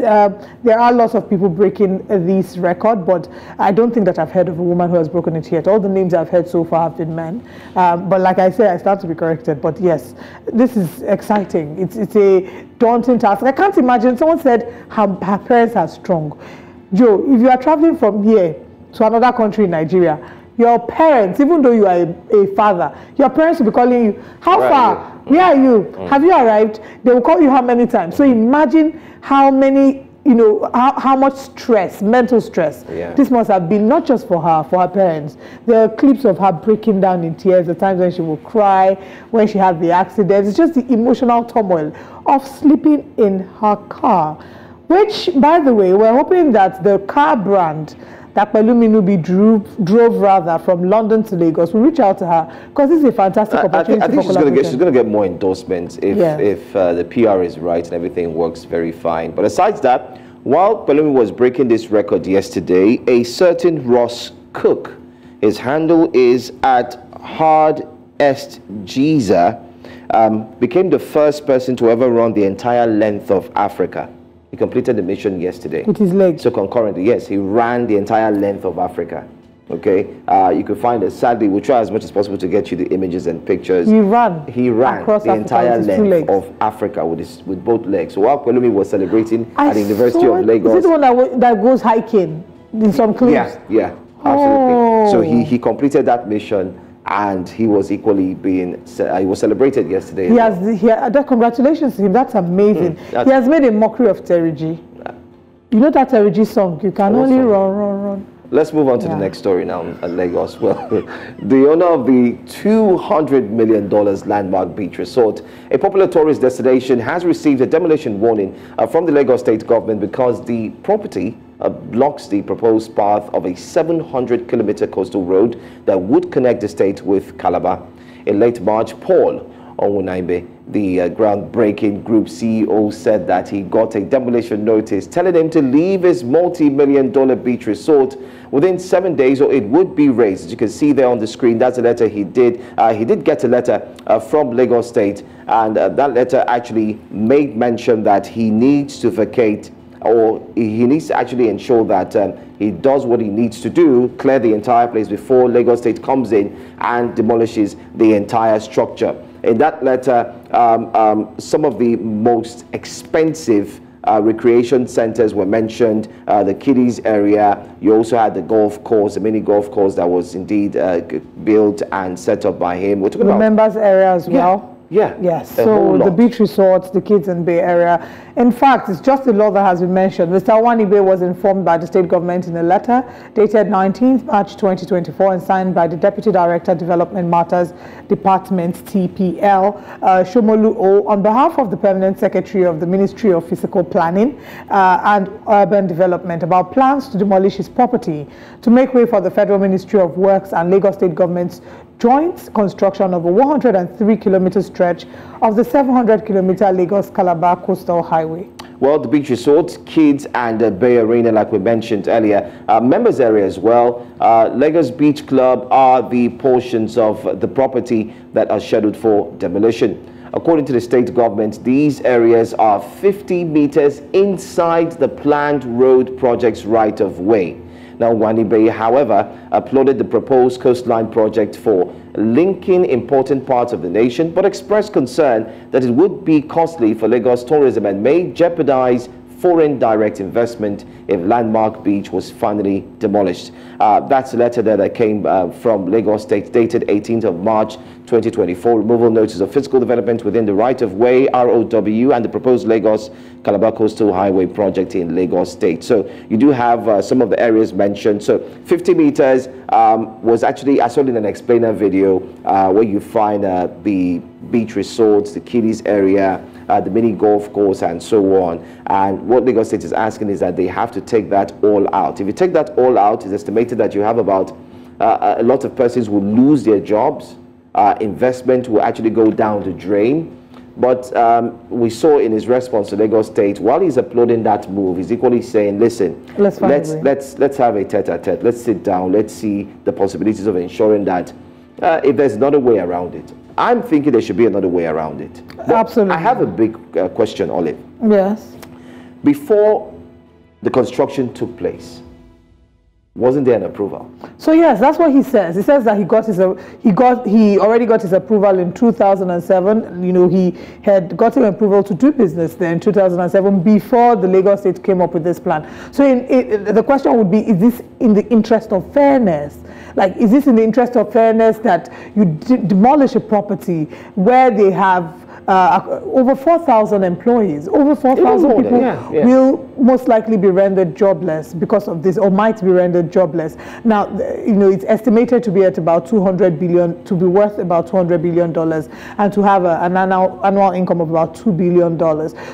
there are lots of people breaking this record, but I don't think that I've heard of a woman who has broken it yet. All the names I've heard so far have been men. But like I said, I start to be corrected. But yes, this is exciting. It's a daunting task. I can't imagine. Someone said her parents are strong. Joe, if you are traveling from here to another country in Nigeria, your parents, even though you are a father, your parents will be calling you, how far? Where are you? Have you arrived? They will call you how many times? So imagine how many, how much stress, mental stress, this must have been, not just for her parents. There are clips of her breaking down in tears, the times when she will cry, when she had the accident. It's just the emotional turmoil of sleeping in her car. Which, by the way, we're hoping that the car brand that Pelumi Nubi drove from London to Lagos will reach out to her, because this is a fantastic opportunity. I think she's going to get more endorsements if the PR is right and everything works very fine. But aside that, while Pelumi was breaking this record yesterday, a certain Ross Cook, his handle is at Hard Est Giza, became the first person to ever run the entire length of Africa. He completed the mission yesterday. With his legs? So concurrently, yes, he ran the entire length of Africa. Okay, you could find it. Sadly, we'll try as much as possible to get you the images and pictures. He ran across the entire length of Africa with both legs. So while Pelumi was celebrating at the University of Lagos, is it the one that goes hiking in some cliffs? Yeah, absolutely. So he completed that mission, and he was equally he was celebrated yesterday. Congratulations to him. That's amazing. He has made a mockery of Terry G. You know that Terry G song? You can only run. Let's move on to the next story now at Lagos. Well, the owner of the $200 million landmark beach resort, a popular tourist destination, has received a demolition warning from the Lagos State government because the property blocks the proposed path of a 700-kilometer coastal road that would connect the state with Calabar. In late March, Paul Onwunaimbe, the groundbreaking group CEO, said that he got a demolition notice telling him to leave his multi-million-dollar beach resort within 7 days or it would be razed. As you can see there on the screen, that's a letter he did. He did get a letter from Lagos State, and that letter actually made mention that he needs to vacate, or he needs to actually ensure that he does what he needs to do, clear the entire place before Lagos State comes in and demolishes the entire structure. In that letter, some of the most expensive recreation centers were mentioned, the kiddies area. You also had the golf course, the mini golf course that was indeed built and set up by him. We're talking about members area as well. Yeah. Yes. So the beach resorts, the Kids and Bay Area. In fact, it's just a law that has been mentioned. Mr. Awanibe was informed by the state government in a letter dated 19th March 2024 and signed by the Deputy Director Development Matters Department TPL Shomolu O on behalf of the Permanent Secretary of the Ministry of Physical Planning and Urban Development about plans to demolish his property to make way for the Federal Ministry of Works and Lagos State government's joint construction of a 103-kilometer stretch of the 700-kilometer Lagos-Calabar coastal highway. Well, the beach resorts, Kids and Bay Arena, like we mentioned earlier, members area as well. Lagos Beach Club are the portions of the property that are scheduled for demolition. According to the state government, these areas are 50 meters inside the planned road project's right-of-way. Now, Wanibe, however, applauded the proposed coastline project for linking important parts of the nation, but expressed concern that it would be costly for Lagos tourism and may jeopardize foreign direct investment if Landmark Beach was finally demolished. That's a letter that came from Lagos State dated 18th of March 2024. Removal notice of physical development within the right-of-way, ROW, and the proposed Lagos-Calabar Coastal Highway project in Lagos State. So you do have some of the areas mentioned. So 50 meters was actually, I saw it in an explainer video where you find the beach resorts, the kiddies area, the mini golf course, and so on. And what Lagos State is asking is that they have to take that all out. If you take that all out, it's estimated that you have about a lot of persons will lose their jobs. Investment will actually go down the drain. But we saw in his response to Lagos State, while he's applauding that move, he's equally saying, listen, let's have a tete-a-tete. Let's sit down. Let's see the possibilities of ensuring that if there's another way around it. I'm thinking there should be another way around it. But absolutely. I have a big question, Olive. Yes. Before the construction took place, wasn't there an approval? So yes, that's what he says. He says that he already got his approval in 2007. You know, he had gotten approval to do business there in 2007 before the Lagos State came up with this plan. So the question would be, is this in the interest of fairness? Like, is this in the interest of fairness that you demolish a property where they have over 4,000 employees, over 4,000 people will most likely be rendered jobless because of this, or might be rendered jobless. Now, you know, it's estimated to be at about 200 billion, to be worth about $200 billion, and to have an annual income of about $2 billion.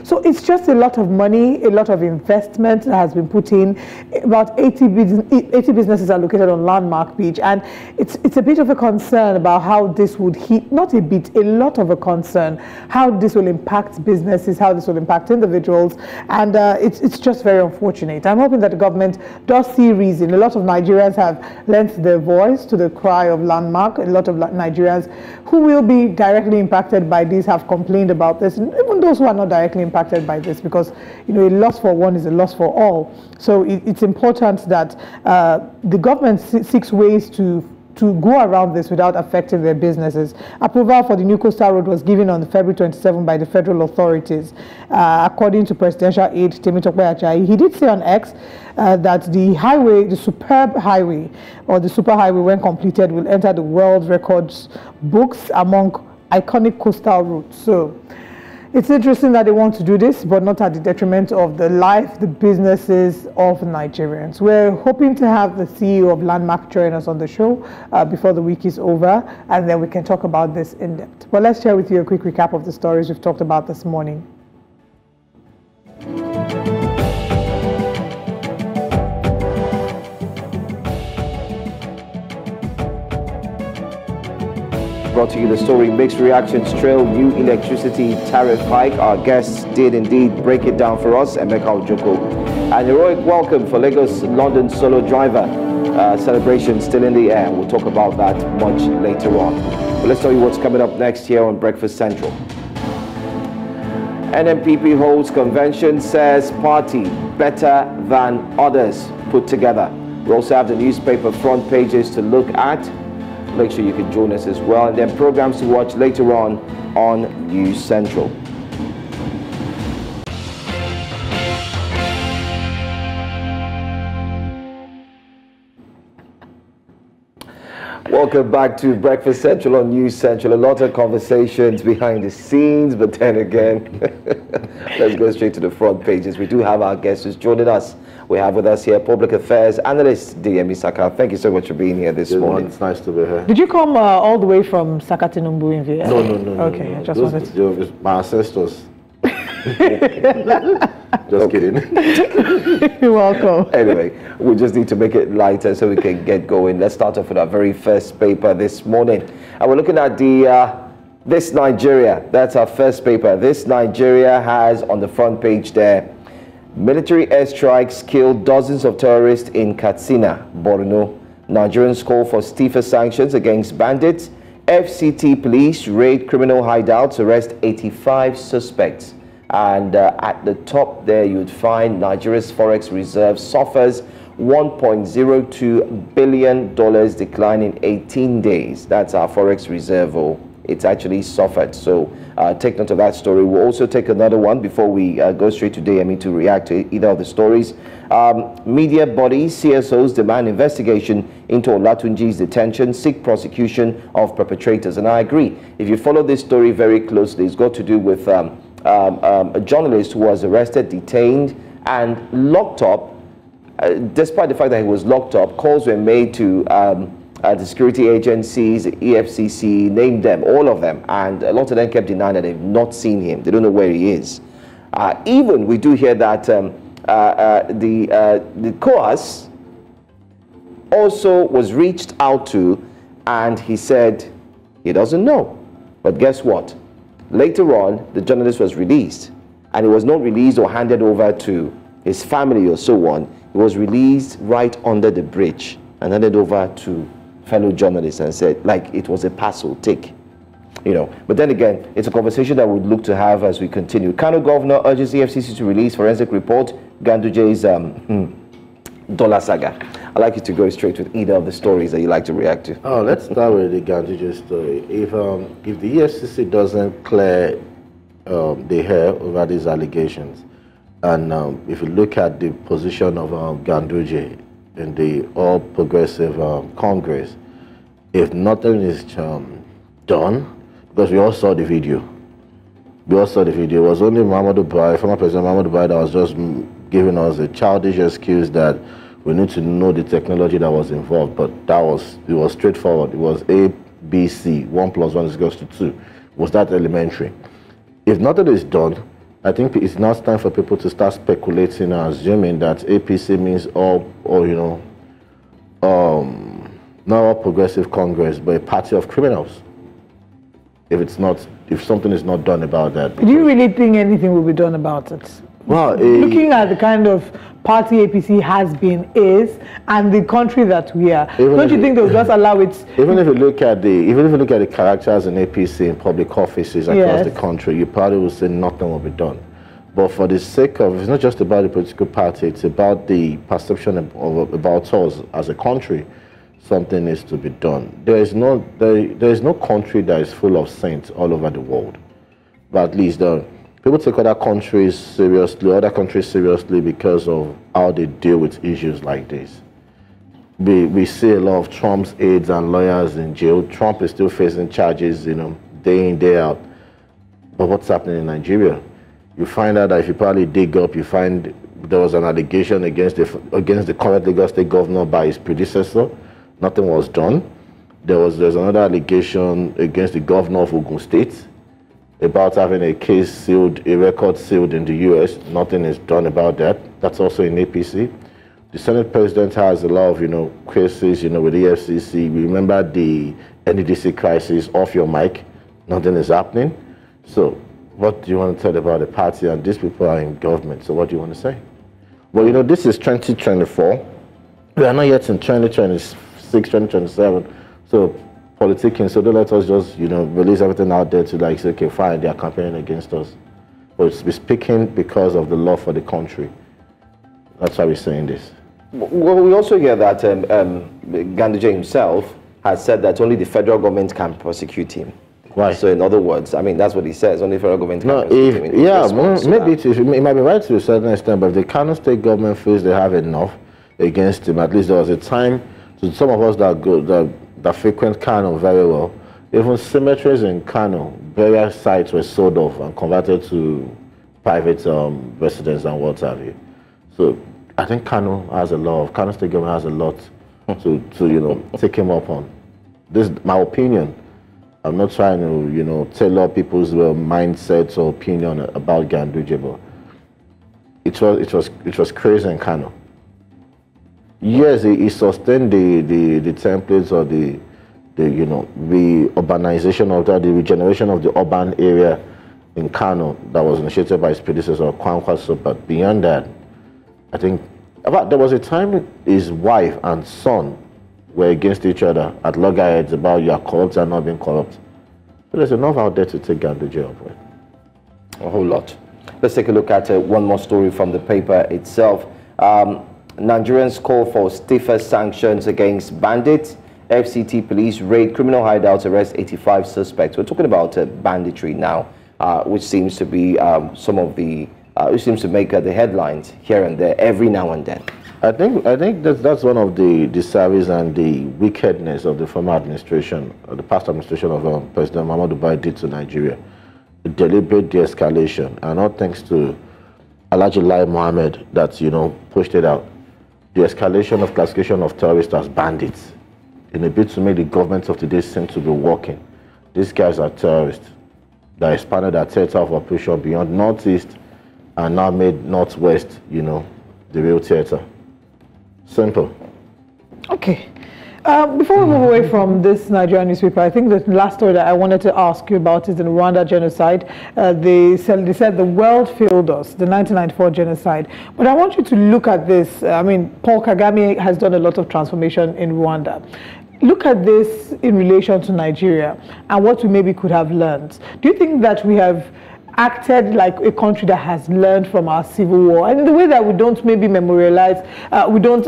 So it's just a lot of money, a lot of investment that has been put in. About 80 businesses are located on Landmark Beach, and it's a bit of a concern about how this would hit, not a bit, a lot of a concern, how this will impact businesses, how this will impact individuals, and it's it's just very unfortunate. I'm hoping that the government does see reason. A lot of Nigerians have lent their voice to the cry of landmark. A lot of Nigerians who will be directly impacted by this have complained about this, and even those who are not directly impacted by this, because a loss for one is a loss for all. So it's important that the government seeks ways to go around this without affecting their businesses. Approval for the new coastal road was given on February 27 by the federal authorities. According to presidential aide Toke Benson-Awoyinka, he did say on X that the highway, the superb highway, or the super highway, when completed, will enter the world records books among iconic coastal routes. So it's interesting that they want to do this, but not at the detriment of the life, the businesses of Nigerians. We're hoping to have the CEO of Landmark join us on the show before the week is over, and then we can talk about this in depth. But let's share with you a quick recap of the stories we've talked about this morning. Brought to you the story, mixed reactions trail new electricity tariff hike. Our guests did indeed break it down for us. Emeka Ojoko. An heroic welcome for Lagos-London solo driver. Celebration still in the air. We'll talk about that much later on. But let's tell you what's coming up next here on Breakfast Central. NMPP holds convention, says party better than others put together. We also have the newspaper front pages to look at. Make sure you can join us as well, and then programs to watch later on News Central. Welcome back to Breakfast Central on News Central. A lot of conversations behind the scenes, but then again, let's go straight to the front pages. We do have our guests who's joining us. We have with us here Public Affairs Analyst D.M. Isaka. Thank you so much for being here this morning. It's nice to be here. Did you come all the way from Sakatinumbu in Vienna? No. Okay, no. I just wanted my ancestors. Just kidding. You're welcome. Anyway, we just need to make it lighter so we can get going. Let's start off with our very first paper this morning. And we're looking at This Nigeria. That's our first paper. This Nigeria has on the front page there, military airstrikes killed dozens of terrorists in Katsina, Borno. Nigerians call for stiffer sanctions against bandits. FCT police raid criminal hideouts, arrest 85 suspects. And at the top there, you'd find Nigeria's forex reserve suffers $1.02 billion decline in 18 days. That's our forex reserve. It's actually suffered. So take note of that story. We'll also take another one before we go straight to DME to react to either of the stories. Media bodies, CSOs demand investigation into Olatunji's detention, seek prosecution of perpetrators. And I agree. If you follow this story very closely, it's got to do with a journalist who was arrested, detained, and locked up. Despite the fact that he was locked up, calls were made to the security agencies, EFCC, name them, all of them, and a lot of them kept denying that they've not seen him. They don't know where he is. Even we do hear that the COAS also was reached out to, and he said he doesn't know. But guess what? Later on, the journalist was released, and he was not released or handed over to his family or so on. He was released right under the bridge and handed over to fellow journalists and said, like it was a parcel, take. But then again, it's a conversation that we'd look to have as we continue. Kano governor urges EFCC to release forensic report, Ganduje's dollar saga. I'd like you to go straight with either of the stories that you like to react to. Oh, let's start with the Ganduje story. If the EFCC doesn't clear the hair over these allegations, and if you look at the position of Ganduje in the All Progressive Congress, if nothing is done, because we all saw the video. We all saw the video. It was only Muhammadu Buhari, former President Muhammadu Buhari, that was just giving us a childish excuse that we need to know the technology that was involved. But it was straightforward. It was A, B, C. 1 + 1 is equals to 2. It was that elementary. If nothing is done, I think it's now time for people to start speculating and assuming that APC means not all Progressive Congress, but a party of criminals. If something is not done about that. Do you really think anything will be done about it? Well, looking at the kind of party APC has been, is, and the country that we are, don't you think they'll just allow it? Even if you look at the characters in APC in public offices across the country, you probably will say nothing will be done. But for the sake of, it's not just about the political party, it's about the perception about us as a country. Something needs to be done. There is no country that is full of saints all over the world. But at least people take other countries seriously because of how they deal with issues like this. We see a lot of Trump's aides and lawyers in jail. Trump is still facing charges, day in, day out. But what's happening in Nigeria? You find out that if you probably dig up, you find there was an allegation against the current Lagos State governor by his predecessor. Nothing was done. There's another allegation against the governor of Ogun State about having a record sealed in the US. Nothing is done about that. That's also in APC. The Senate President has a lot of, cases, with the EFCC. We remember the NEDC crisis off your mic. Nothing is happening. So what do you want to tell about the party? And these people are in government. So what do you want to say? Well, this is 2024. We are not yet in 2026, 2027. So politicking, so don't let us just, release everything out there to say, okay, fine, they are campaigning against us. But we're speaking because of the law for the country. That's why we're saying this. Well, we also hear that Ganduje himself has said that only the federal government can prosecute him. Why? So in other words, that's what he says, only the federal government can prosecute him. Maybe it might be right to a certain extent, but if the Kano State government feels they have enough against him, at least there was a time, to some of us that frequent Kano very well, even cemeteries in Kano, burial sites were sold off and converted to private residence and what have you. So I think Kano State government has a lot to take him up on. This is my opinion. I'm not trying to tailor people's mindsets or opinion about Ganduje, but it was crazy in Kano. Yes, he sustained the templates or the urbanization of that, the regeneration of the urban area in Kano that was initiated by his predecessor, Kwankwaso. But beyond that, I think there was a time his wife and son were against each other at loggerheads about you are corrupt and not being corrupt. But there's enough out there to take Ganduje up with. A whole lot. Let's take a look at one more story from the paper itself. Nigerians call for stiffer sanctions against bandits. FCT police raid criminal hideouts, arrest 85 suspects. We're talking about banditry now, which seems to be which seems to make the headlines here and there every now and then. I think that's one of the disservice and the wickedness of the former administration, the past administration of President Muhammadu Buhari did to Nigeria. A deliberate de-escalation, and not thanks to Alhaji Lai Mohammed that pushed it out. The escalation of classification of terrorists as bandits in a bid to make the government of today seem to be working. These guys are terrorists that expanded their theater of operation beyond Northeast and now made Northwest, the real theater. Simple. Okay. Before we move away from this Nigerian newspaper, I think the last story that I wanted to ask you about is the Rwanda genocide. They said the world failed us, the 1994 genocide. But I want you to look at this. Paul Kagame has done a lot of transformation in Rwanda. Look at this in relation to Nigeria and what we maybe could have learned. Do you think that we have acted like a country that has learned from our civil war? And in the way that we don't maybe memorialize, we don't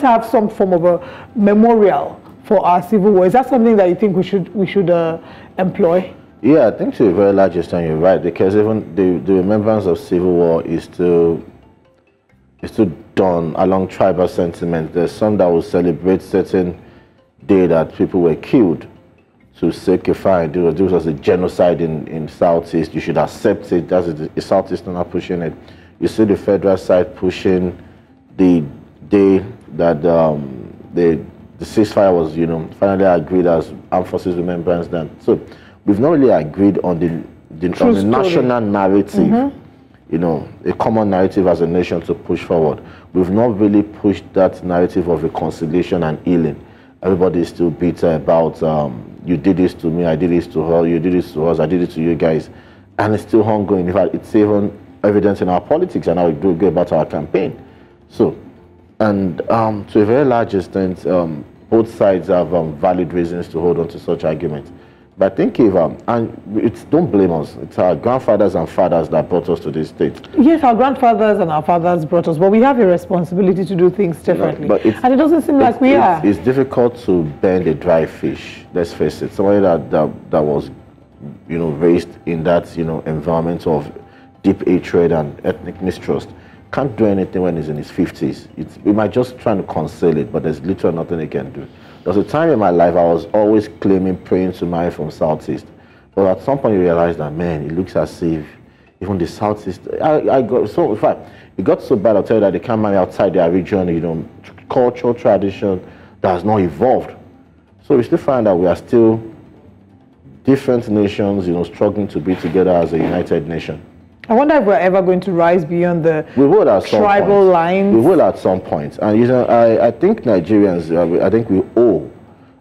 have some form of a memorial for our civil war. Is that something that you think we should employ? Yeah, I think to a very large extent you're right, because even the remembrance of civil war is still done along tribal sentiment. There's some that will celebrate certain day that people were killed to sacrifice. This was a genocide in Southeast. You should accept it. That's the Southeastern are pushing it. You see the federal side pushing the day that the ceasefire was, finally agreed as Armed Forces Remembrance Day. So we've not really agreed on the national narrative, a common narrative as a nation to push forward. We've not really pushed that narrative of reconciliation and healing. Everybody is still bitter about you did this to me, I did this to her, you did this to us, I did it to you guys, and it's still ongoing. In fact, it's even evident in our politics and how we do go about our campaign. So, and to a very large extent, both sides have valid reasons to hold on to such arguments. But I think if, and don't blame us, it's our grandfathers and fathers that brought us to this state. Yes, our grandfathers and our fathers brought us, but we have a responsibility to do things differently. No, and it doesn't seem like we are. It's difficult to bend a dry fish, let's face it. Somebody that was, raised in that, environment of deep hatred and ethnic mistrust can't do anything when he's in his 50s. We might just try to conceal it, but there's literally nothing he can do. There was a time in my life I was always praying to marry from Southeast. But at some point you realize that, man, it looks as if even the Southeast, I got so, in fact, it got so bad, I'll tell you that they can't marry outside their region, cultural tradition that has not evolved. So we still find that we are still different nations, struggling to be together as a united nation. I wonder if we're ever going to rise beyond the tribal lines. We will at some point. And I think Nigerians, I think we owe,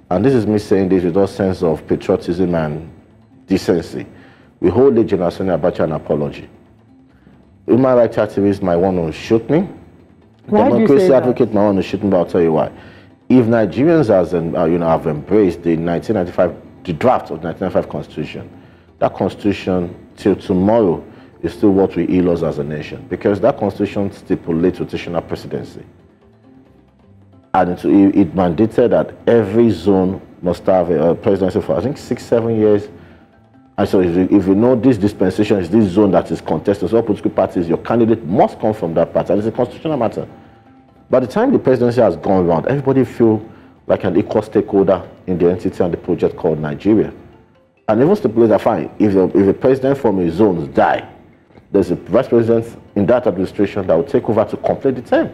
and this is me saying this with all sense of patriotism and decency, we owe the Generation Abacha an apology. Human rights activists might want to shoot me. Why Democracy advocate might want to shoot me, but I'll tell you why. If Nigerians have embraced the 1995, the draft of the 1995 Constitution, that Constitution till tomorrow is still what we ill us as a nation, because that Constitution stipulates rotational presidency. And it mandated that every zone must have a presidency for, I think, 6-7 years. And so if you know this dispensation is this zone that is contested, so all political parties, your candidate must come from that party. And it's a constitutional matter. By the time the presidency has gone around, everybody feels like an equal stakeholder in the entity and the project called Nigeria. And even stipulate that, fine, if a president from a zone die, there's a vice president in that administration that will take over to complete the term.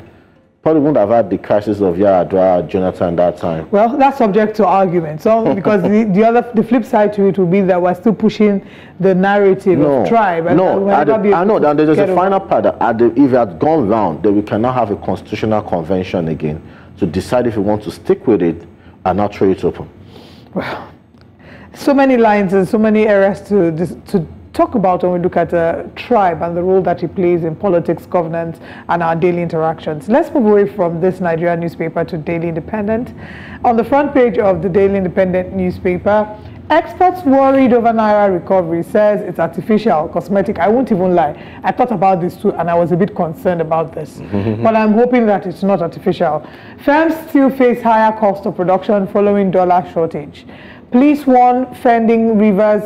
Probably wouldn't have had the crisis of Yar'Adua, Jonathan that time. Well, that's subject to argument. So, because the flip side to it will be that we're still pushing the narrative of tribe. And I know, and there's a final part that if it had gone round, then we cannot have a constitutional convention again to decide if we want to stick with it and not throw it open. Well, so many lines and so many areas to talk about when we look at a tribe and the role that it plays in politics, governance, and our daily interactions. Let's move away from this Nigerian newspaper to Daily Independent. On the front page of the Daily Independent newspaper, experts worried over Naira recovery, says it's artificial, cosmetic. I won't even lie. I thought about this too, and I was a bit concerned about this. But I'm hoping that it's not artificial. Firms still face higher cost of production following dollar shortage. Police warn fending Rivers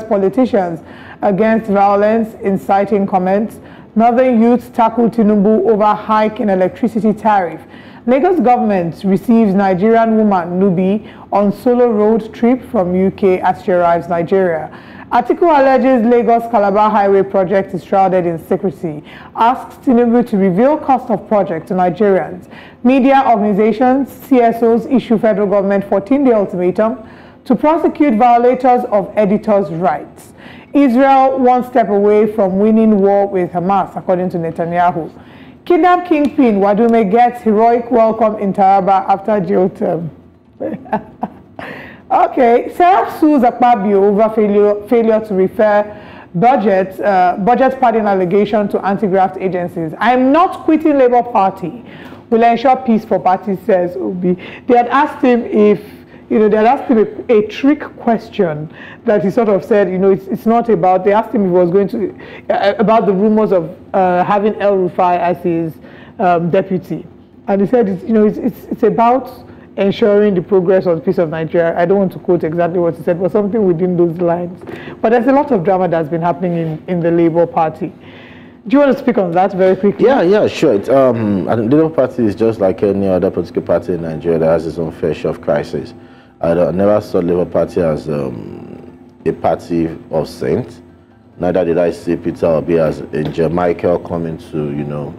politicians against violence, inciting comments. Northern youths tackle Tinubu over hike in electricity tariff. Lagos government receives Nigerian woman Nubi on solo road trip from UK as she arrives Nigeria. Article alleges Lagos Calabar Highway project is shrouded in secrecy. Asks Tinubu to reveal cost of project to Nigerians. Media organizations, CSOs issue federal government 14-day ultimatum to prosecute violators of editors' rights. Israel one step away from winning war with Hamas, according to Netanyahu. Kidnap kingpin Wadume gets heroic welcome in Taraba after jail term. Okay, Serap sues Akpabio over failure to refer budget padding allegation to anti-graft agencies. I am not quitting Labour Party. Will ensure peace for party, says Obi. They had asked him if, they had asked him a trick question that he sort of said, it's not about, they asked him if he was going to, about the rumors of having El Rufai as his deputy. And he said, it's about ensuring the progress of the peace of Nigeria. I don't want to quote exactly what he said, but something within those lines. But there's a lot of drama that's been happening in the Labour Party. Do you want to speak on that very quickly? Yeah, sure. I think the Labour Party is just like any other political party in Nigeria that has its own fair share of crisis. I never saw Labour Party as a party of saints. Neither did I see Peter Obi as Angel Michael coming to,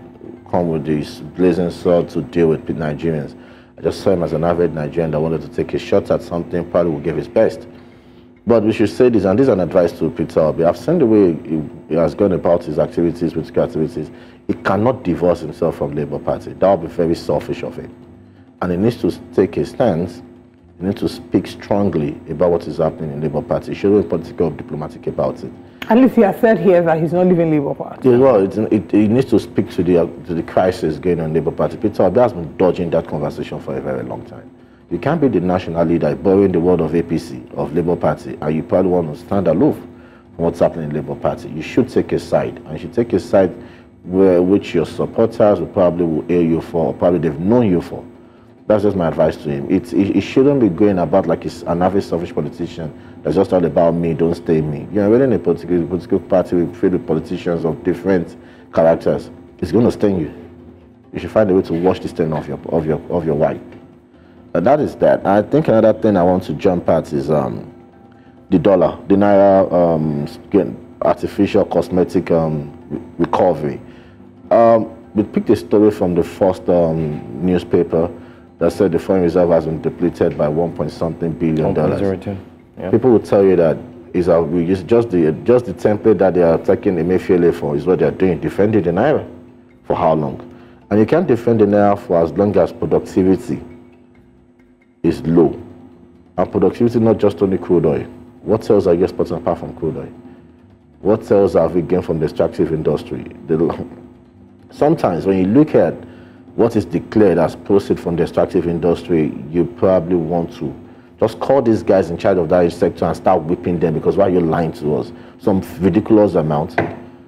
come with this blazing sword to deal with Nigerians. I just saw him as an average Nigerian that wanted to take a shot at something, probably would give his best. But we should say this, and this is an advice to Peter Obi. I've seen the way he has gone about his activities, political activities. He cannot divorce himself from Labour Party. That would be very selfish of him. And he needs to take a stance. He needs to speak strongly about what is happening in Labour Party. He should be political or diplomatic about it. At least he has said here that he's not leaving Labour Party. Yeah, well, it needs to speak to the crisis going on in Labour Party. Peter Obi has been dodging that conversation for a very long time. You can't be the national leader borrowing the word of APC, of Labour Party, and you probably want to stand aloof from what's happening in Labour Party. You should take a side, and you should take a side which your supporters will hail you for, or probably they've known you for. That's just my advice to him. It shouldn't be going about like he's an average selfish politician that's just all about me, don't stay me. You're really in a political party filled with politicians of different characters. It's going to stain you. You should find a way to wash the stain off your wife. That is that. I think another thing I want to jump at is the dollar, the Naira artificial cosmetic recovery. We picked a story from the first newspaper that said the foreign reserve has been depleted by $1.something billion. Yeah. People will tell you that just the template that they are attacking Emefiele for is what they are doing, defending the Naira. For how long? And you can't defend the Naira for as long as productivity is low. And productivity not just only crude oil. What else are you exporting apart from crude oil? What else have we gained from the extractive industry? Sometimes when you look at what is declared as proceeds from the extractive industry, you probably want to just call these guys in charge of that sector and start whipping them, because why are you lying to us? Some ridiculous amount.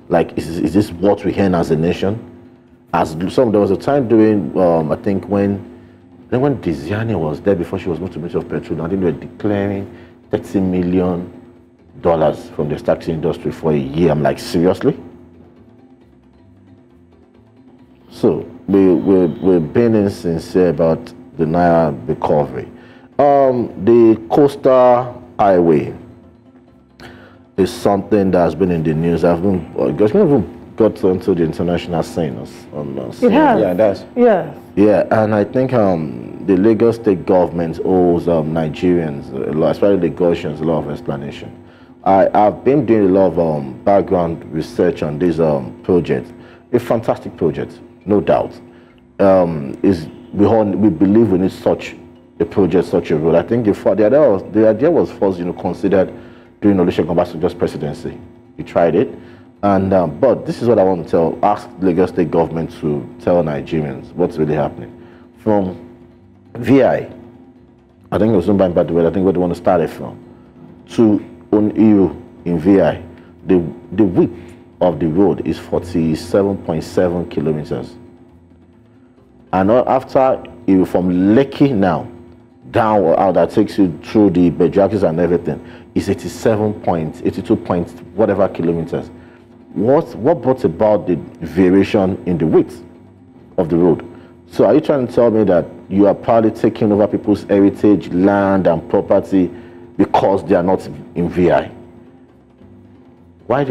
Like, is this what we earn as a nation? There was a time during, I think when Diziani was there before she was moved to Ministry of Petroleum, I think they were declaring $30 million from the extractive industry for a year. I'm like, seriously? So we're being insincere about the Naira recovery. The coastal highway is something that has been in the news. I've got onto the international scene. It has. Yeah, it does. Yes. Yeah, and I think the Lagos state government owes Nigerians, especially Lagosians, a lot of explanation. I've been doing a lot of background research on this project. A fantastic project, no doubt. We believe we need such a project, such a road. I think the idea was first, considered during Olusegun Obasanjo's presidency. We tried it, and but this is what I want to ask Lagos state government to tell Nigerians what's really happening. From VI, I think it was by the way, I think where they want to start it from, to Oniru in VI, the width of the road is 47.7 kilometers. And after you from Lekki now down or out, that takes you through the Bejakis and everything, is 82 whatever kilometers. What brought about the variation in the width of the road? So are you trying to tell me that you are probably taking over people's heritage, land and property because they are not in VI? Why?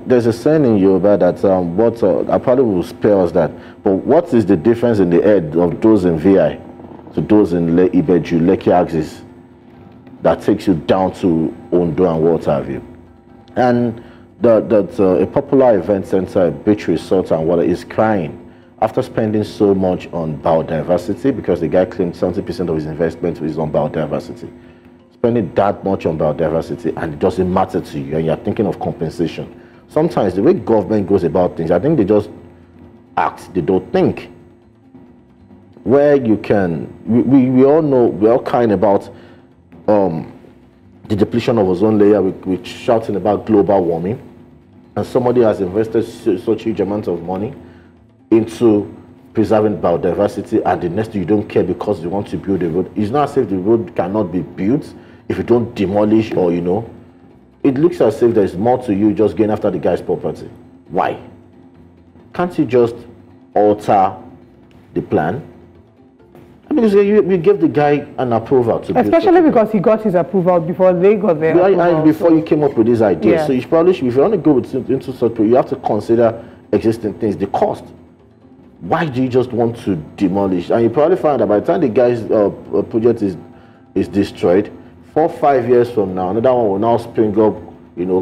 There's a saying in Yoruba that I probably will spare us that. But what is the difference in the head of those in VI to those in Ibeju, Lekki axis that takes you down to Ondo and what have you? And a popular event center, beach resort and water, is crying after spending so much on biodiversity, because the guy claimed 70% of his investment is on biodiversity. Spending that much on biodiversity and it doesn't matter to you and you're thinking of compensation. Sometimes the way government goes about things, I think they just act, they don't think. Where you can, we all know, we're all kind about the depletion of ozone layer, we're shouting about global warming, and somebody has invested such huge amount of money into preserving biodiversity, and the next thing you don't care because you want to build a road. It's not as if the road cannot be built if you don't demolish, or it looks as if there's more to you just going after the guy's property. Why? Can't you just alter the plan? Because we gave the guy an approval to especially because he got his approval before they got their approval. Before you came up with this idea. Yeah. So you probably should, if you want to go into such, you have to consider existing things, the cost. Why do you just want to demolish? And you probably find that by the time the guy's project is destroyed, 4 or 5 years from now, another one will now spring up,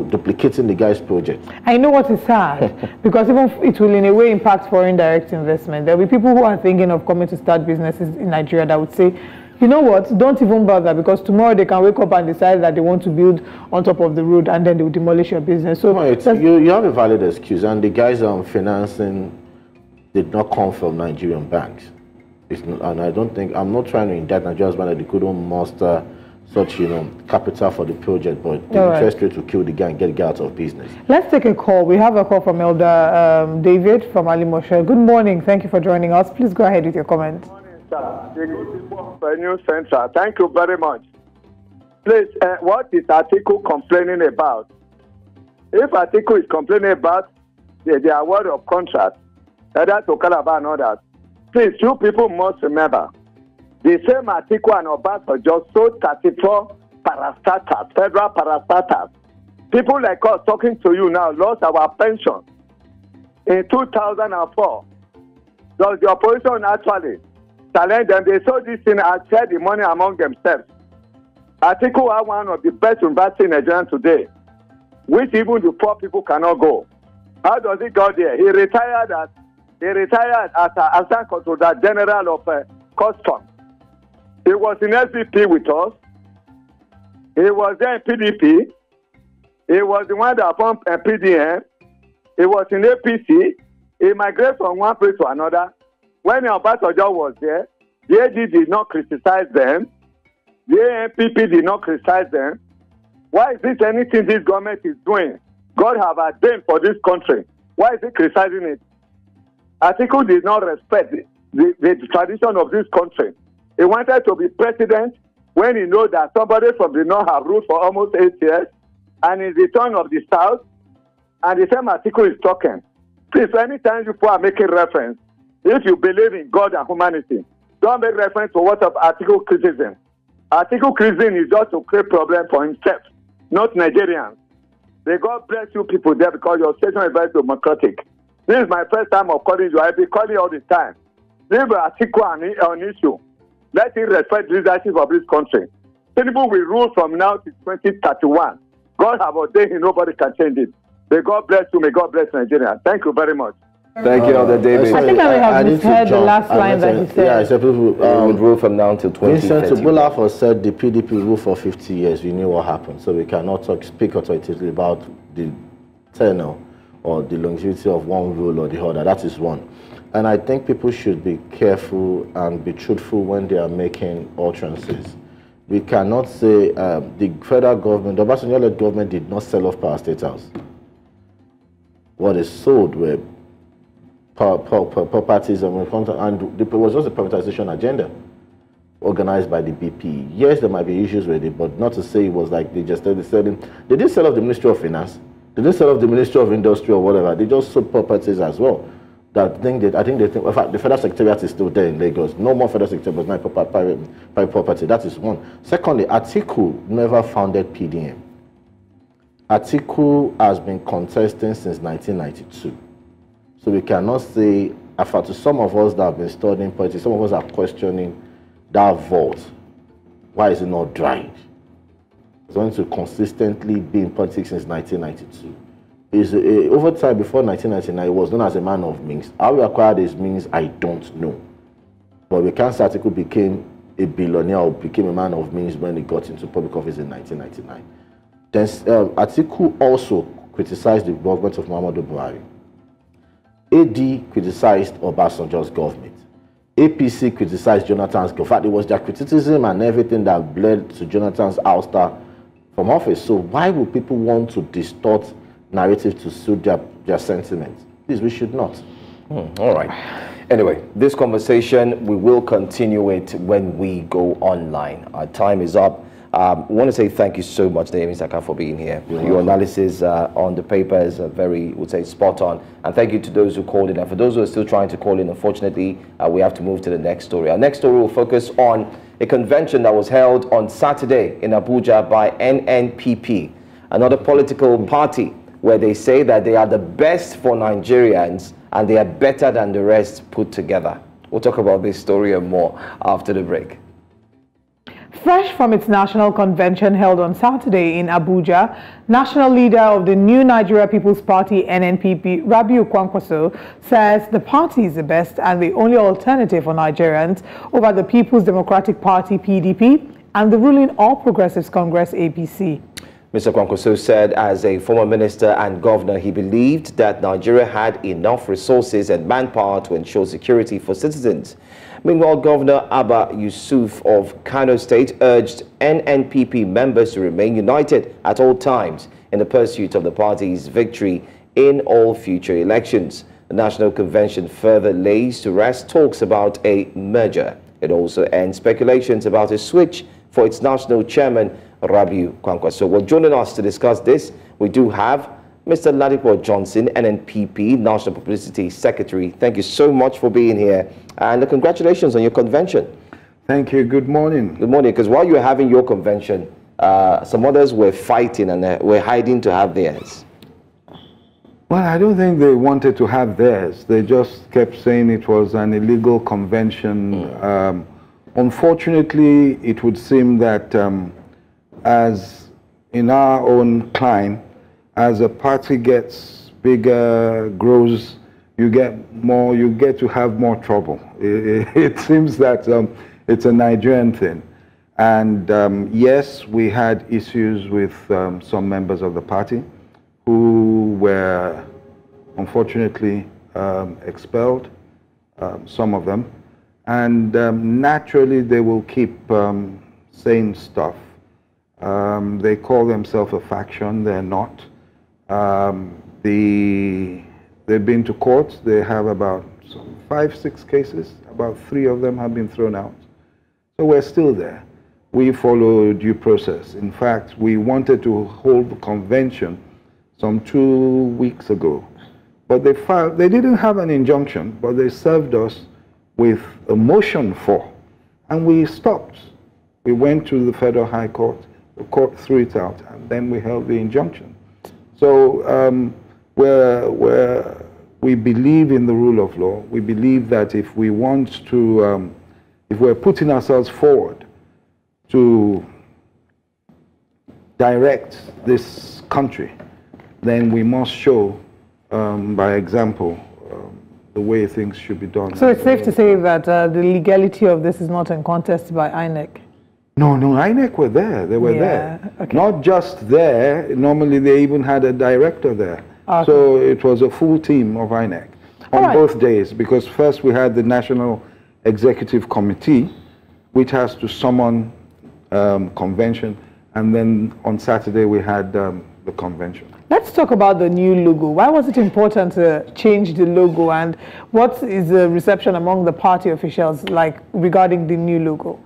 duplicating the guy's project. I know what is sad, because even it will in a way impact foreign direct investment. There will be people who are thinking of coming to start businesses in Nigeria that would say, You know what? Don't even bother, because tomorrow they can wake up and decide that they want to build on top of the road, and then they will demolish your business. So you have a valid excuse, and the guys financing did not come from Nigerian banks. And I don't think, I'm not trying to indict Nigeria's bank that they couldn't muster such, capital for the project, but the interest rate will kill the guy and get the guy out of business. Let's take a call. We have a call from Elder David from Ali Moshe. Good morning. Thank you for joining us. Please go ahead with your comment. Good morning, sir. The good people of New Central. Thank you very much. Please, what is Atiku complaining about? If Atiku is complaining about the award of contract, either to Calabar and others, please, you people must remember, the same Atiku and Obasanjo sold 34 parastatals, federal parastatals. People like us talking to you now lost our pension in 2004. Does the opposition actually challenge them? They sold this thing and shared the money among themselves. Atiku are one of the best universities in Nigeria today, which even the poor people cannot go. How does he go there? He retired as Assistant Controller General of Customs. He was in SDP with us. He was there in PDP. He was the one that formed PDM. He was in APC. He migrated from one place to another. When Obasanjo was there, the AG did not criticize them. The ANPP did not criticize them. Why is this anything this government is doing? God have ordained for this country. Why is he criticizing it? Atiku did not respect the tradition of this country. He wanted to be president when he knows that somebody from the north have ruled for almost 8 years, and in the turn of the south, and the same Atiku is talking. Please, anytime you are making reference, if you believe in God and humanity, don't make reference to what of Atiku criticism. Atiku criticism is just to create problem for himself, not Nigerians. May God bless you people there, because your station is very democratic. This is my first time of calling you. I'll be calling all the time. Leave Atiku an issue. Let him respect the leadership of this country. Tinubu will rule from now to 2031. God have ordained him. Nobody can change it. May God bless you. May God bless Nigeria. Thank you very much. Thank you, Elder David. I think I may have misheard the last line that he said. Yeah, I said people would rule from now until 2030. Vincent Bulafo said the PDP ruled for 50 years. We knew what happened. So we cannot speak authoritatively about the tenure or the longevity of one rule or the other. That is one. And I think people should be careful and be truthful when they are making utterances. We cannot say the federal government, the Obasanjo-led government did not sell off Power State House. What is sold were properties and it was just a privatization agenda organized by the BP. Yes, there might be issues with it, but not to say it was like they just started selling. They didn't sell off the Ministry of Finance. They didn't sell off the Ministry of Industry or whatever. They just sold properties as well. I think they think, in fact, the Federal Secretariat is still there in Lagos. No more Federal Secretariat, but not private property. That is one. Secondly, Atiku never founded PDM. Atiku has been contesting since 1992. So we cannot say, to some of us that have been studying politics, some of us are questioning that vault. Why is it not dried? It's going to consistently be in politics since 1992. Over time, before 1999, he was known as a man of means. How he acquired his means, I don't know. But we can't say Atiku became a billionaire or became a man of means when he got into public office in 1999. Then Atiku also criticized the government of Muhammadu Buhari. AD criticized Obasanjo's government. APC criticized Jonathan's government. In fact, it was their criticism and everything that led to Jonathan's ouster from office. So why would people want to distort narrative to suit their sentiments? Please, we should not. All right. Anyway, this conversation, we will continue it when we go online. Our time is up. I want to say thank you so much, David Saka, for being here. Your analysis on the paper is very, would say, spot on. And thank you to those who called in. And for those who are still trying to call in, unfortunately, we have to move to the next story. Our next story will focus on a convention that was held on Saturday in Abuja by NNPP, another political party, where they say that they are the best for Nigerians and they are better than the rest put together. We'll talk about this story and more after the break. Fresh from its national convention held on Saturday in Abuja, national leader of the new Nigeria People's Party, NNPP, Rabiu Kwankwaso, says the party is the best and the only alternative for Nigerians over the People's Democratic Party, PDP, and the ruling All Progressives Congress, APC. Mr. Kwankwaso said as a former minister and governor, he believed that Nigeria had enough resources and manpower to ensure security for citizens. Meanwhile, Governor Abba Yusuf of Kano State urged NNPP members to remain united at all times in the pursuit of the party's victory in all future elections. The National Convention further lays to rest talks about a merger. It also ends speculations about a switch for its national chairman, Rabiu Kwankwaso. Well, joining us to discuss this, we do have Mr. Ladipo Johnson, NNPP National Publicity Secretary. Thank you so much for being here, and congratulations on your convention. Thank you. Good morning. Good morning. Because while you were having your convention, some others were fighting and were hiding to have theirs. Well, I don't think they wanted to have theirs. They just kept saying it was an illegal convention. Unfortunately, it would seem that as in our own climb, as a party gets bigger, grows, you get to have more trouble. It seems that it's a Nigerian thing. And yes, we had issues with some members of the party who were unfortunately expelled, some of them. And naturally, they will keep saying stuff. They call themselves a faction, they're not. They've been to court. They have about 5-6 cases. About 3 of them have been thrown out. So we're still there. We follow due process. In fact, we wanted to hold the convention some 2 weeks ago, but they didn't have an injunction, but they served us with a motion for, and we stopped. We went to the Federal High Court. The court threw it out, and then we held the injunction. So we believe in the rule of law. We believe that if we want to, if we're putting ourselves forward to direct this country, then we must show by example the way things should be done. So it's safe to say that the legality of this is not in contest by INEC? No, INEC were there. They were there. Okay. Not just there. Normally, they even had a director there. Okay. So it was a full team of INEC on both days, because first we had the National Executive Committee, which has to summon convention, and then on Saturday we had the convention. Let's talk about the new logo. Why was it important to change the logo, and what is the reception among the party officials like regarding the new logo?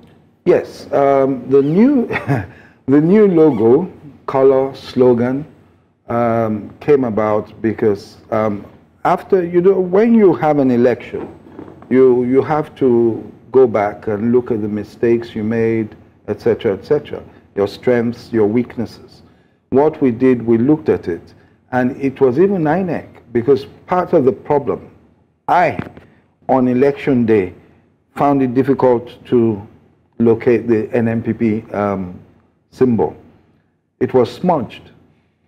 Yes, the new logo, color, slogan came about because after, when you have an election, you have to go back and look at the mistakes you made, etc., etc., your strengths, your weaknesses. What we did, we looked at it, and it was even INEC, because part of the problem, on election day, found it difficult to locate the NNPP symbol. It was smudged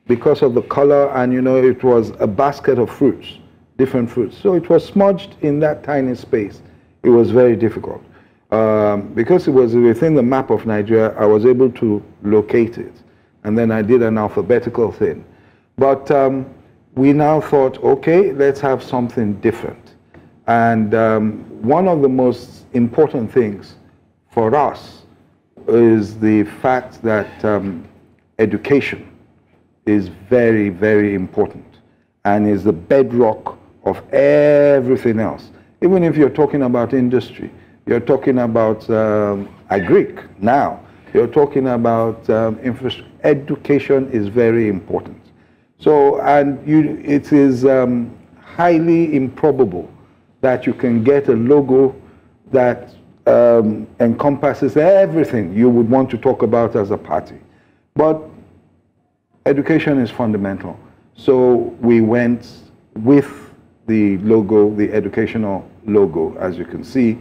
because of the color, and it was a basket of fruits, different fruits. So it was smudged in that tiny space. It was very difficult. Because it was within the map of Nigeria, I was able to locate it. And then I did an alphabetical thing. But we now thought, okay, let's have something different. And one of the most important things for us is the fact that education is very, very important and is the bedrock of everything else. Even if you're talking about industry, you're talking about agric now, you're talking about infrastructure. Education is very important. So, and it is highly improbable that you can get a logo that encompasses everything you would want to talk about as a party. But education is fundamental. So we went with the logo, the educational logo, as you can see,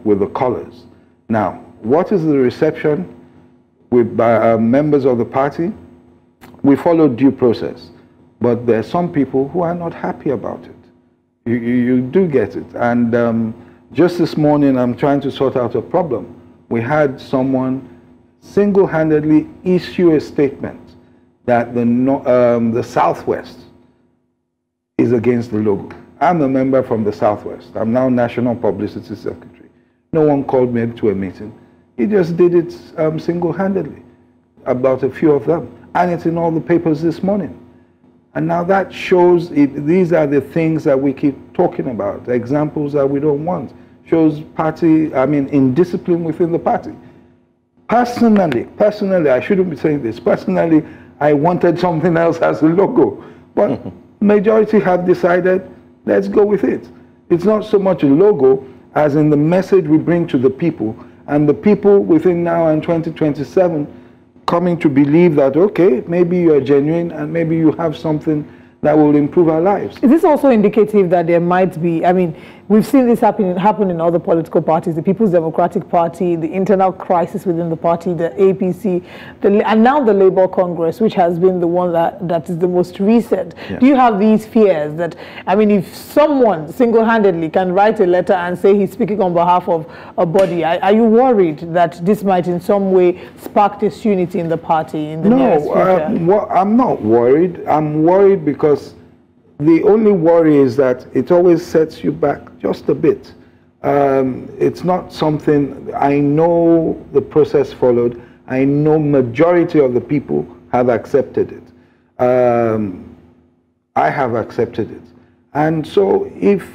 with the colors. Now, what is the reception with members of the party? We follow due process, but there are some people who are not happy about it. You do get it. And just this morning, I'm trying to sort out a problem. We had someone single-handedly issue a statement that the Southwest is against the logo. I'm a member from the Southwest. I'm now National Publicity Secretary. No one called me to a meeting. He just did it single-handedly, about a few of them. And it's in all the papers this morning. And now that shows these are the things that we keep talking about, examples that we don't want. Shows indiscipline within the party. Personally, I shouldn't be saying this. Personally, I wanted something else as a logo. But majority have decided, let's go with it. It's not so much a logo as in the message we bring to the people. And the people within now and 2027 coming to believe that, okay, maybe you're genuine and maybe you have something that will improve our lives. Is this also indicative that there might be, we've seen this happen in other political parties, the People's Democratic Party, the internal crisis within the party, the APC, and now the Labour Congress, which has been the one that is the most recent. Yeah. Do you have these fears that, if someone single-handedly can write a letter and say he's speaking on behalf of a body, are you worried that this might in some way spark disunity in the party in the nearest future? I'm not worried. I'm worried because the only worry is that it always sets you back just a bit. It's not something, I know the process followed. I know majority of the people have accepted it. I have accepted it. And so if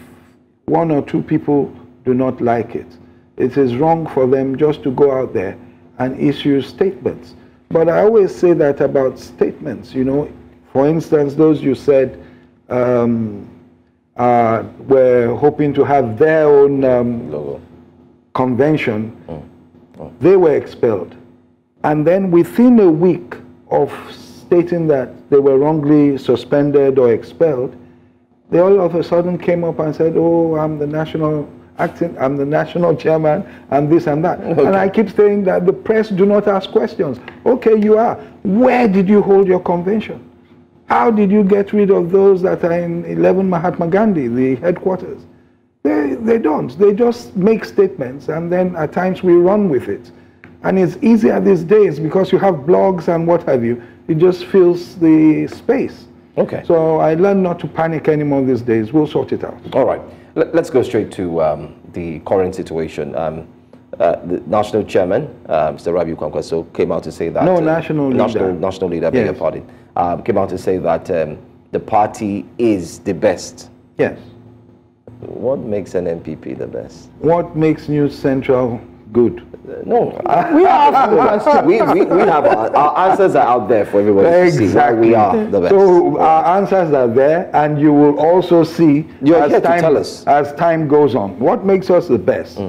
one or two people do not like it, it is wrong for them just to go out there and issue statements. But I always say that about statements, for instance, those you said were hoping to have their own convention, they were expelled. And then within a week of stating that they were wrongly suspended or expelled, they all of a sudden came up and said, oh, I'm the national chairman, and this and that. Okay. And I keep saying that the press do not ask questions. Okay, you are. Where did you hold your convention? How did you get rid of those that are in 11 Mahatma Gandhi, the headquarters? They don't. They just make statements, and then at times we run with it. And it's easier these days because you have blogs and what have you. It just fills the space. Okay. So I learned not to panic anymore these days. We'll sort it out. All right. Let's go straight to the current situation. The national chairman, Mr. Rabiu Kwankwaso, came out to say that... national leader, beg your pardon, came out to say that the party is the best. Yes. What makes an MPP the best? What makes News Central good? No. We have we have our answers are out there for everybody to see why we are the best. So our answers are there, and you will also see as time goes on. What makes us the best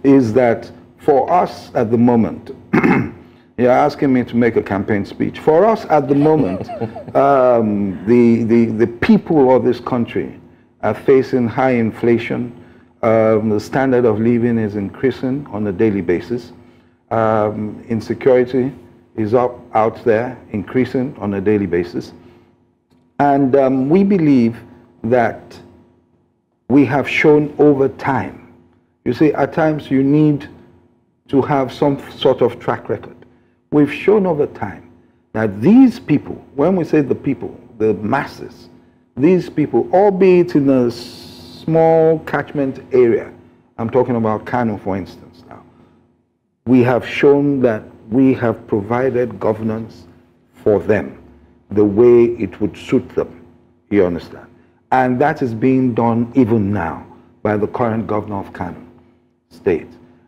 is that for us at the moment, you're asking me to make a campaign speech. For us at the moment, the people of this country are facing high inflation. The standard of living is increasing on a daily basis. Insecurity is out there, increasing on a daily basis. And we believe that we have shown over time. You see, at times you need to have some sort of track record. We've shown over time that these people, when we say the people, the masses, these people, albeit in a small catchment area, I'm talking about Kano, for instance, now, we have shown that we have provided governance for them the way it would suit them, you understand? And that is being done even now by the current governor of Kano State.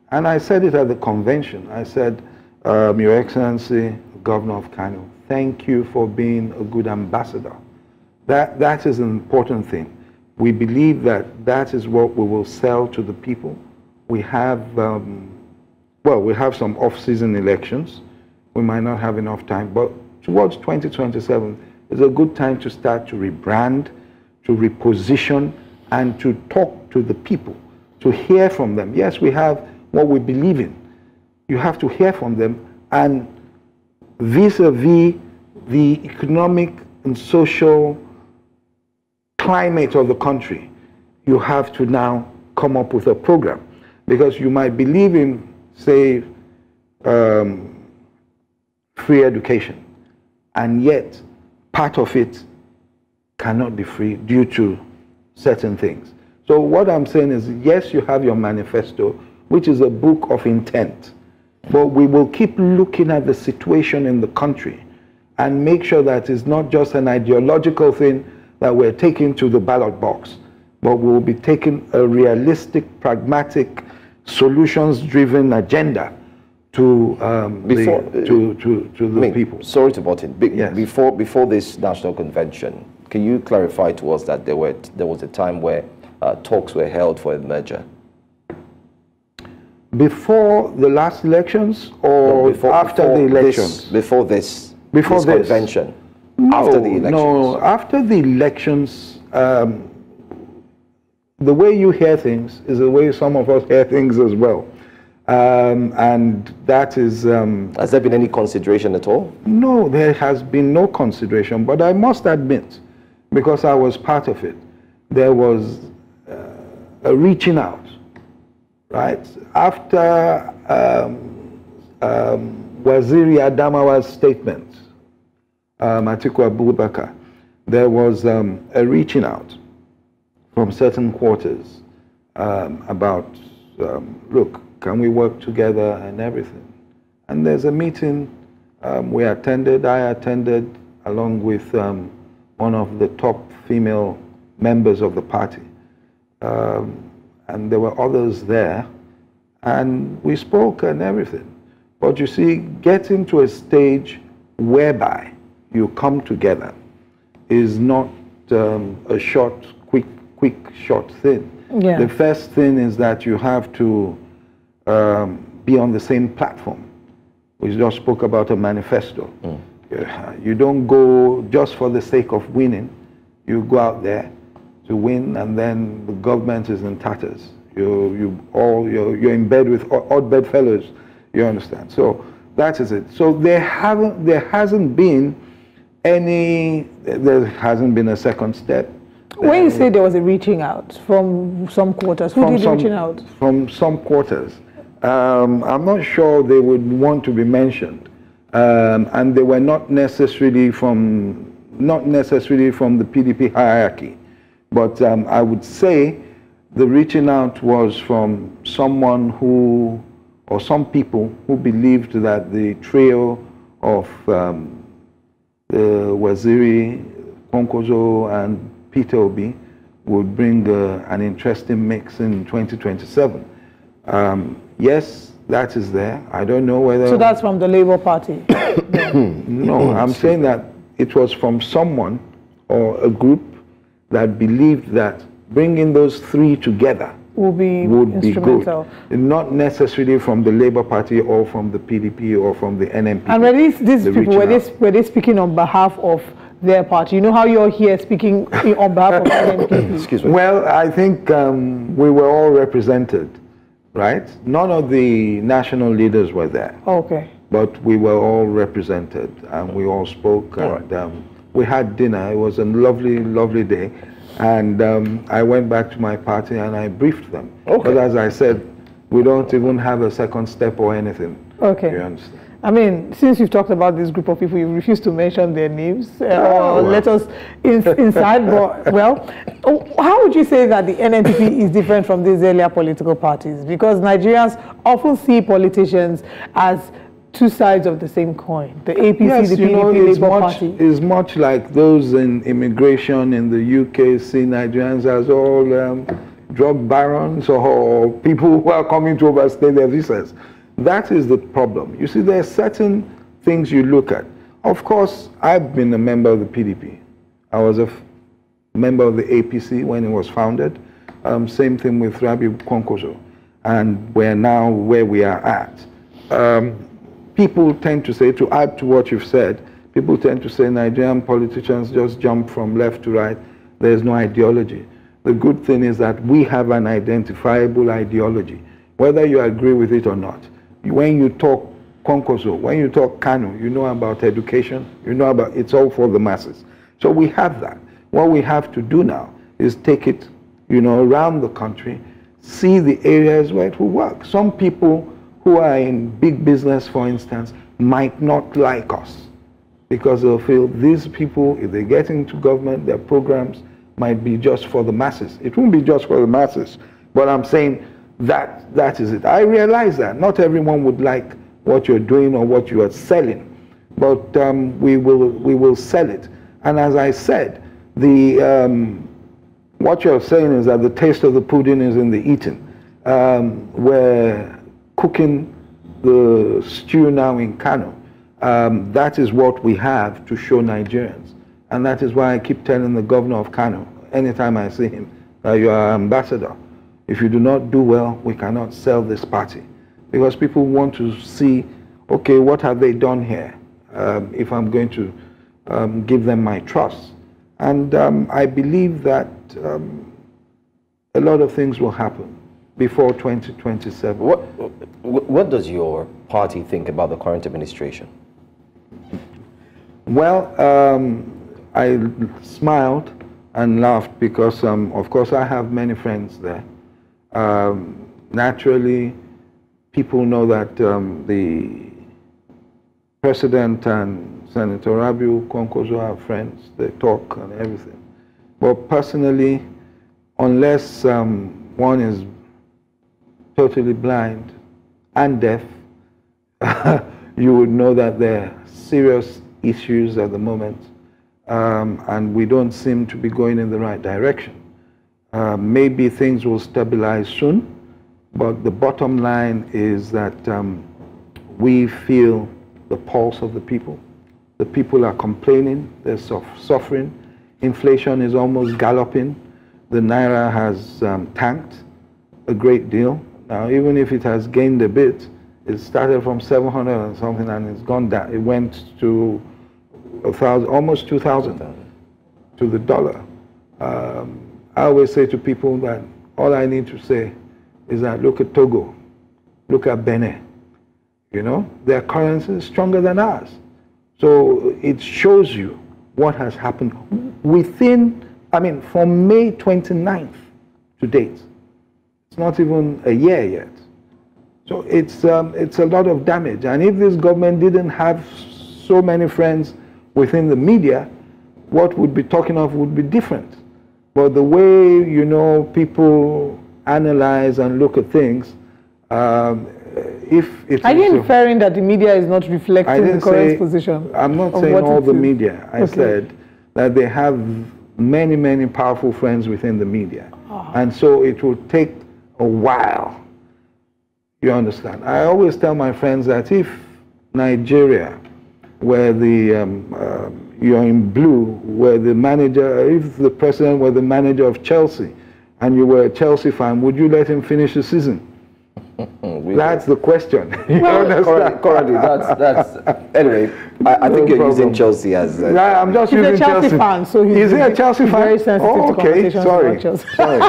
And I said it at the convention. I said, Your Excellency, Governor of Kano, thank you for being a good ambassador. That is an important thing. We believe that that is what we will sell to the people. We have, we have some off-season elections. We might not have enough time, but towards 2027 is a good time to start to rebrand, to reposition, and to talk to the people, to hear from them. Yes, we have what we believe in, you have to hear from them, and vis-a-vis the economic and social climate of the country, you have to now come up with a program. Because you might believe in, say, free education, and yet part of it cannot be free due to certain things. So what I'm saying is, yes, you have your manifesto, which is a book of intent, but we will keep looking at the situation in the country and make sure that it's not just an ideological thing that we're taking to the ballot box, but we'll be taking a realistic, pragmatic, solutions-driven agenda to the people. Sorry to butt in. Yes. Before this national convention, can you clarify to us that there was a time where talks were held for a merger? Before the last elections, or after the elections? Before this convention. No, after the elections. No, after the elections, the way you hear things is the way some of us hear things as well. And that is... has there been any consideration at all? No, there has been no consideration, but I must admit, because I was part of it, there was a reaching out, right? After Waziri Adamawa's statement, Atiku Abubakar, there was a reaching out from certain quarters about, look, can we work together and everything? And there's a meeting I attended along with one of the top female members of the party. And there were others there, and we spoke and everything. But you see, getting to a stage whereby you come together is not a short, quick, short thing. Yeah. The first thing is that you have to be on the same platform. We just spoke about a manifesto. You don't go just for the sake of winning. You go out there to win, and then the government is in tatters. You're in bed with odd bedfellows. You understand? So that is it. So there hasn't been a second step. When you say there was a reaching out from some quarters, who did reaching out? From some quarters. I'm not sure they would want to be mentioned, and they were not necessarily from the PDP hierarchy, but I would say the reaching out was from someone or some people who believed that the trio of the Waziri, Kwankwaso, and Peter Obi would bring an interesting mix in 2027. Yes, that is there. I don't know whether... So that's from the Labour Party? No, I'm saying that it was from someone or a group that believed that bringing those three together would be good. Not necessarily from the Labour Party or from the PDP or from the NMP. And were these people, were they speaking on behalf of their party? You know how you're here speaking on behalf of NMP? Excuse me. Well, I think we were all represented, right? None of the national leaders were there. Okay. But we were all represented, and we all spoke, and we had dinner. It was a lovely, lovely day. And I went back to my party and I briefed them. Okay. But as I said, we don't even have a second step or anything. Okay. You understand? I mean, since you've talked about this group of people, you refuse to mention their names or let us inside. But, well, how would you say that the NNPP is different from these earlier political parties? Because Nigerians often see politicians as two sides of the same coin. The APC, yes, the PDP, Labour Party. It's much like those in immigration in the UK see Nigerians as all drug barons or people who are coming to overstay their visas. That is the problem. You see, there are certain things you look at. Of course, I've been a member of the PDP. I was a member of the APC when it was founded. Same thing with Rabi Kwankwaso. And we're now where we are at. People tend to say, to add to what you've said, people tend to say Nigerian politicians just jump from left to right. There's no ideology. The good thing is that we have an identifiable ideology. Whether you agree with it or not, When you talk Konkoso, when you talk Kano, you know about education, you know about, it's all for the masses. So we have that. What we have to do now is take it, around the country, see the areas where it will work. Some people who are in big business, for instance, might not like us because they'll feel these people, if they get into government, their programs might be just for the masses. It won't be just for the masses, but I'm saying that is it. I realize that not everyone would like what you're doing or what you are selling, but we will sell it. And as I said, what you're saying is that the taste of the pudding is in the eating. We're cooking the stew now in Kano. That is what we have to show Nigerians. And that is why I keep telling the governor of Kano, anytime I see him, you are ambassador. If you do not do well, we cannot sell this party. Because people want to see, okay, what have they done here? If I'm going to give them my trust. And I believe that a lot of things will happen before 2027. What does your party think about the current administration? Well, I smiled and laughed because, of course, I have many friends there. Naturally, people know that the President and Senator Rabiu Konkoso are friends. They talk and everything. But personally, unless one is totally blind and deaf, you would know that there are serious issues at the moment, and we don't seem to be going in the right direction. Maybe things will stabilize soon, but the bottom line is that we feel the pulse of the people. The people are complaining, they're suffering. Inflation is almost galloping. The Naira has tanked a great deal. Now, even if it has gained a bit, it started from 700 and something and it's gone down. It went to 1,000, almost 2,000 to the dollar. I always say to people that all I need to say is that look at Togo, look at Benin. Their currency is stronger than ours. So it shows you what has happened within, from May 29th to date. It's not even a year yet. So it's a lot of damage. And if this government didn't have so many friends within the media, what we'd be talking of would be different. But the way, people analyze and look at things, if it are you inferring that the media is not reflecting the current position? I'm not saying all the media. I said that they have many, many powerful friends within the media. Oh. And so it will take a while. You understand? I always tell my friends that if Nigeria, where you're in blue, where the manager, if the president were the manager of Chelsea, and you were a Chelsea fan, would you let him finish the season? That's the question. Currently, that's anyway. I think you're using Chelsea as. I'm just he's using a Chelsea fan, so he's a Chelsea fan. Very sensitive to conversations about Chelsea. Sorry.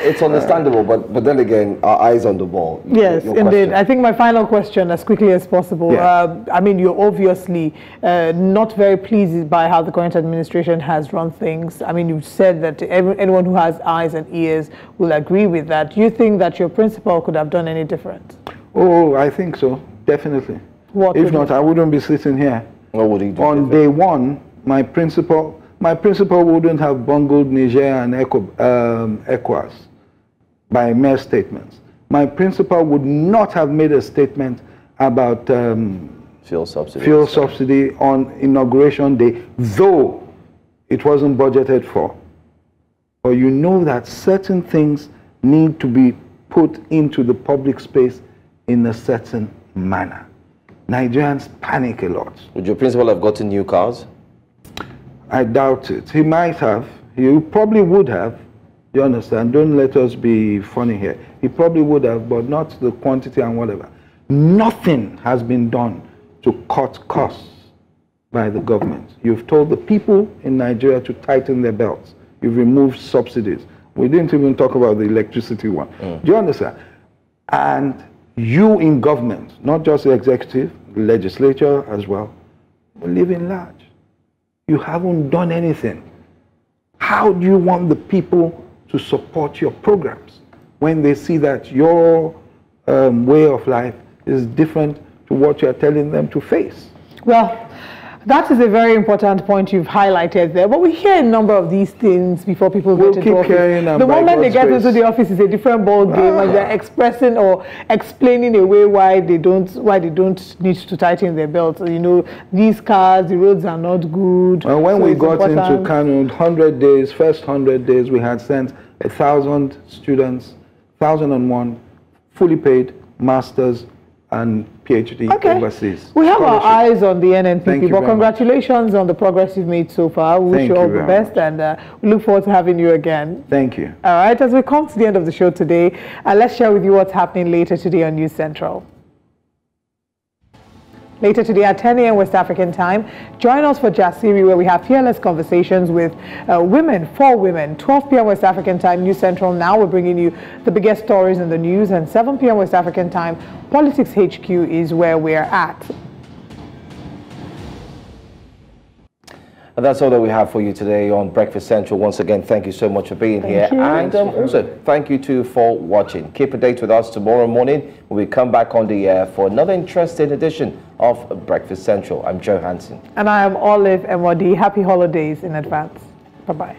It's understandable, but then again, our eyes on the ball. Yes, indeed. I think my final question, as quickly as possible. Yeah. You're obviously not very pleased by how the current administration has run things. You've said that anyone who has eyes and ears will agree with that. Do you think that your principal could have done any different? Oh, I think so, definitely. What if not, I wouldn't be sitting here. What would he do? On day one, my principal wouldn't have bungled Niger and ECOWAS by mere statements. My principal would not have made a statement about fuel subsidy on inauguration day, though it wasn't budgeted for. But you know that certain things need to be put into the public space in a certain manner. Nigerians panic a lot. Would your principal have gotten new cars? I doubt it. He might have. He probably would have. You understand? Don't let us be funny here. He probably would have, but not the quantity and whatever. Nothing has been done to cut costs by the government. You've told the people in Nigeria to tighten their belts. You've removed subsidies. We didn't even talk about the electricity one. Do you understand? And you in government, not just the executive, the legislature as well, will live in large. You haven't done anything. How do you want the people to support your programs when they see that your way of life is different to what you're telling them to face? Well, that is a very important point you've highlighted there. But we hear a number of these things before people get into office. The moment they get into the office is a different ball game, and they're expressing or explaining away why they don't need to tighten their belts. You know, these cars, the roads are not good. Well, when we got into Kano, 100 days, first 100 days, we had sent 1,000 students, 1,001 fully paid masters and PhD overseas. We have our eyes on the NNPP, but congratulations on the progress you've made so far. We wish you all the best, and we look forward to having you again. Thank you. All right, as we come to the end of the show today, let's share with you what's happening later today on News Central. Later today at 10 a.m. West African time, join us for Jasiri, where we have fearless conversations with women, for women. 12 p.m. West African time, News Central. Now we're bringing you the biggest stories in the news. And 7 p.m. West African time, Politics HQ is where we're at. And that's all that we have for you today on Breakfast Central. Once again, thank you so much for being here. And also, thank you too for watching. Keep a date with us tomorrow morning when we come back on the air for another interesting edition of Breakfast Central. I'm Joe Hanson. And I am Olive Emodi. Happy holidays in advance. Bye-bye.